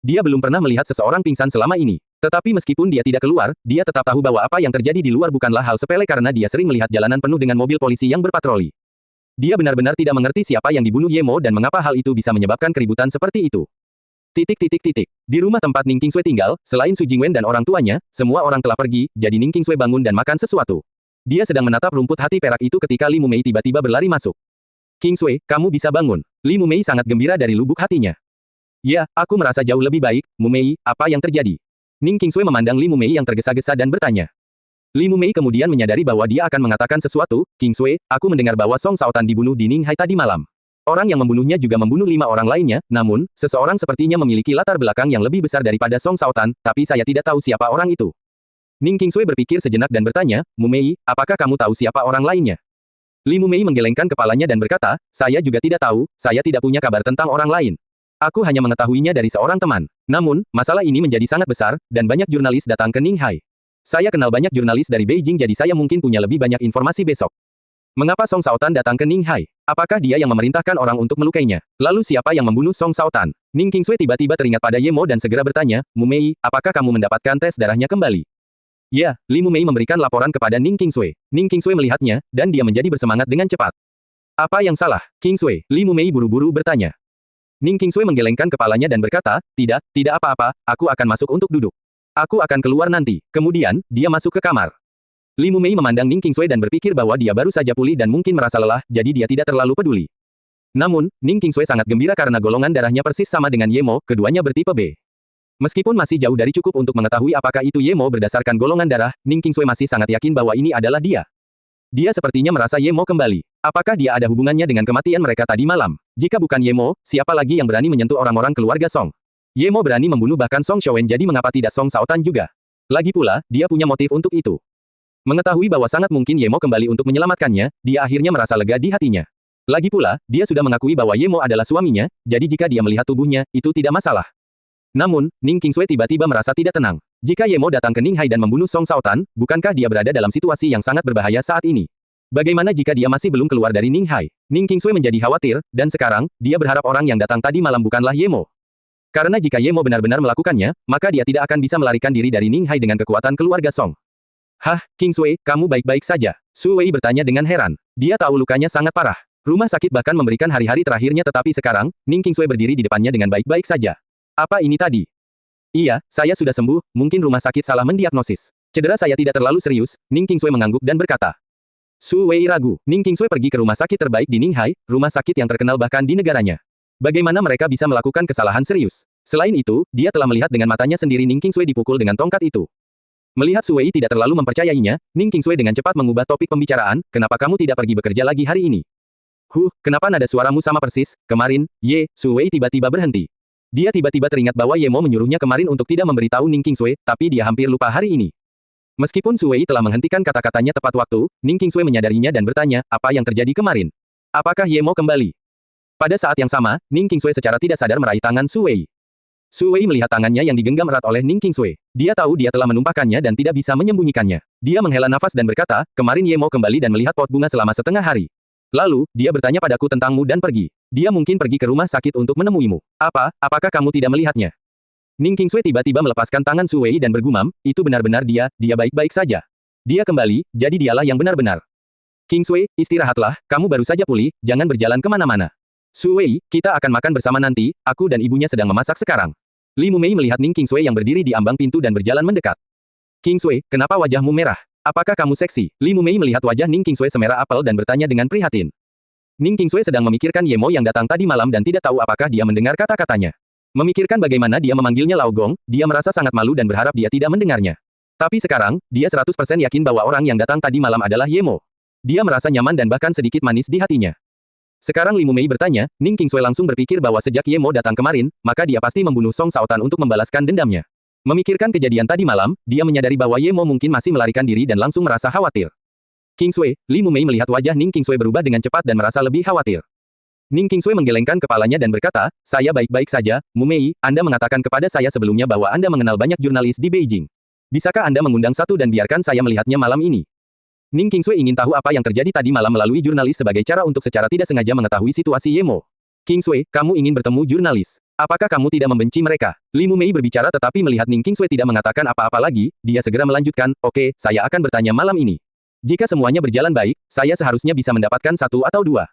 Dia belum pernah melihat seseorang pingsan selama ini. Tetapi meskipun dia tidak keluar, dia tetap tahu bahwa apa yang terjadi di luar bukanlah hal sepele karena dia sering melihat jalanan penuh dengan mobil polisi yang berpatroli. Dia benar-benar tidak mengerti siapa yang dibunuh Ye Mo dan mengapa hal itu bisa menyebabkan keributan seperti itu. Di rumah tempat Ning Qingsui tinggal, selain Su Jingwen dan orang tuanya, semua orang telah pergi, jadi Ning Qingsui bangun dan makan sesuatu. Dia sedang menatap rumput hati perak itu ketika Li Mumei tiba-tiba berlari masuk. Qingsui, kamu bisa bangun. Li Mumei sangat gembira dari lubuk hatinya. Ya, aku merasa jauh lebih baik, Mumei, apa yang terjadi? Ning Qingsui memandang Li Mumei yang tergesa-gesa dan bertanya. Li Mumei kemudian menyadari bahwa dia akan mengatakan sesuatu, Qingsui, aku mendengar bahwa Song Shaotan dibunuh di Ninghai tadi malam. Orang yang membunuhnya juga membunuh 5 orang lainnya, namun, seseorang sepertinya memiliki latar belakang yang lebih besar daripada Song Shaotan, tapi saya tidak tahu siapa orang itu. Ning Qingsui berpikir sejenak dan bertanya, Mumei, apakah kamu tahu siapa orang lainnya? Li Mumei menggelengkan kepalanya dan berkata, saya juga tidak tahu, saya tidak punya kabar tentang orang lain. Aku hanya mengetahuinya dari seorang teman. Namun, masalah ini menjadi sangat besar, dan banyak jurnalis datang ke Ninghai. Saya kenal banyak jurnalis dari Beijing jadi saya mungkin punya lebih banyak informasi besok. Mengapa Song Shaotan datang ke Ninghai? Apakah dia yang memerintahkan orang untuk melukainya? Lalu siapa yang membunuh Song Shaotan? Ning Qingsui tiba-tiba teringat pada Ye Mo dan segera bertanya, Mumei, apakah kamu mendapatkan tes darahnya kembali? Ya, Li Mumei memberikan laporan kepada Ning Qingsui. Ning Qingsui melihatnya, dan dia menjadi bersemangat dengan cepat. Apa yang salah, Qingsui? Li Mumei buru-buru bertanya. Ning Qingsui menggelengkan kepalanya dan berkata, tidak apa-apa, aku akan masuk untuk duduk. Aku akan keluar nanti. Kemudian, dia masuk ke kamar. Li Mumei memandang Ning Qingsui dan berpikir bahwa dia baru saja pulih dan mungkin merasa lelah, jadi dia tidak terlalu peduli. Namun, Ning Qingsui sangat gembira karena golongan darahnya persis sama dengan Ye Mo, keduanya bertipe B. Meskipun masih jauh dari cukup untuk mengetahui apakah itu Ye Mo berdasarkan golongan darah, Ning Qingsui masih sangat yakin bahwa ini adalah dia. Dia sepertinya merasa Ye Mo kembali. Apakah dia ada hubungannya dengan kematian mereka tadi malam? Jika bukan Ye Mo, siapa lagi yang berani menyentuh orang-orang keluarga Song? Ye Mo berani membunuh bahkan Song Xiaowen jadi mengapa tidak Song Shaotan juga? Lagi pula, dia punya motif untuk itu. Mengetahui bahwa sangat mungkin Ye Mo kembali untuk menyelamatkannya, dia akhirnya merasa lega di hatinya. Lagi pula, dia sudah mengakui bahwa Ye Mo adalah suaminya, jadi jika dia melihat tubuhnya, itu tidak masalah. Namun, Ning Qingsui tiba-tiba merasa tidak tenang. Jika Ye Mo datang ke Ninghai dan membunuh Song Shaotan, bukankah dia berada dalam situasi yang sangat berbahaya saat ini? Bagaimana jika dia masih belum keluar dari Ninghai? Ning Qingsui menjadi khawatir, dan sekarang, dia berharap orang yang datang tadi malam bukanlah Ye Mo. Karena jika Ye Mo benar-benar melakukannya, maka dia tidak akan bisa melarikan diri dari Ninghai dengan kekuatan keluarga Song. Hah, Qingsui, kamu baik-baik saja? Su Wei bertanya dengan heran. Dia tahu lukanya sangat parah. Rumah sakit bahkan memberikan hari-hari terakhirnya tetapi sekarang, Ning Qingsui berdiri di depannya dengan baik-baik saja. Apa ini tadi? Iya, saya sudah sembuh, mungkin rumah sakit salah mendiagnosis. Cedera saya tidak terlalu serius, Ning Qingsui mengangguk dan berkata. Su Wei ragu. Ning Qingsui pergi ke rumah sakit terbaik di Ninghai, rumah sakit yang terkenal bahkan di negaranya. Bagaimana mereka bisa melakukan kesalahan serius? Selain itu, dia telah melihat dengan matanya sendiri Ning Qingsui dipukul dengan tongkat itu. Melihat Su Wei tidak terlalu mempercayainya, Ning Qingsui dengan cepat mengubah topik pembicaraan, kenapa kamu tidak pergi bekerja lagi hari ini? Kenapa nada suaramu sama persis, kemarin, Su Wei tiba-tiba berhenti. Dia tiba-tiba teringat bahwa Ye Mo menyuruhnya kemarin untuk tidak memberitahu Ning Qingsui, tapi dia hampir lupa hari ini. Meskipun Su Wei telah menghentikan kata-katanya tepat waktu, Ning Qingsui menyadarinya dan bertanya, apa yang terjadi kemarin? Apakah Ye Mo kembali? Pada saat yang sama, Ning Qingsui secara tidak sadar meraih tangan Su Wei. Su Wei melihat tangannya yang digenggam erat oleh Ning Qingsui. Dia tahu dia telah menumpahkannya dan tidak bisa menyembunyikannya. Dia menghela nafas dan berkata, kemarin Ye Mo kembali dan melihat pot bunga selama setengah hari. Lalu, dia bertanya padaku tentangmu dan pergi. Dia mungkin pergi ke rumah sakit untuk menemuimu. Apakah kamu tidak melihatnya? Ning Qingsui tiba-tiba melepaskan tangan Su Wei dan bergumam, itu benar-benar dia baik-baik saja. Dia kembali, jadi dialah yang benar-benar. Qingsui, istirahatlah, kamu baru saja pulih, jangan berjalan kemana-mana. Su Wei, kita akan makan bersama nanti, aku dan ibunya sedang memasak sekarang. Li Mumei melihat Ning Qingsui yang berdiri di ambang pintu dan berjalan mendekat. Qingsui, kenapa wajahmu merah? Apakah kamu seksi? Li Mumei melihat wajah Ning Qingsui semerah apel dan bertanya dengan prihatin. Ning Qingsui sedang memikirkan Ye Mo yang datang tadi malam dan tidak tahu apakah dia mendengar kata-katanya. Memikirkan bagaimana dia memanggilnya Lao Gong, dia merasa sangat malu dan berharap dia tidak mendengarnya. Tapi sekarang, dia 100% yakin bahwa orang yang datang tadi malam adalah Ye Mo. Dia merasa nyaman dan bahkan sedikit manis di hatinya. Sekarang Li Mumei bertanya, Ning Qingsui langsung berpikir bahwa sejak Ye Mo datang kemarin, maka dia pasti membunuh Song Shaotan untuk membalaskan dendamnya. Memikirkan kejadian tadi malam, dia menyadari bahwa Ye Mo mungkin masih melarikan diri dan langsung merasa khawatir. Qingsui, Li Mumei melihat wajah Ning Qingsui berubah dengan cepat dan merasa lebih khawatir. Ning Qingsui menggelengkan kepalanya dan berkata, saya baik-baik saja, Mumei, Anda mengatakan kepada saya sebelumnya bahwa Anda mengenal banyak jurnalis di Beijing. Bisakah Anda mengundang satu dan biarkan saya melihatnya malam ini? Ning Qingsui ingin tahu apa yang terjadi tadi malam melalui jurnalis sebagai cara untuk secara tidak sengaja mengetahui situasi Ye Mo. Qingsui, kamu ingin bertemu jurnalis? Apakah kamu tidak membenci mereka? Li Mumei berbicara tetapi melihat Ning Qingsui tidak mengatakan apa-apa lagi, dia segera melanjutkan, oke, saya akan bertanya malam ini. Jika semuanya berjalan baik, saya seharusnya bisa mendapatkan satu atau dua.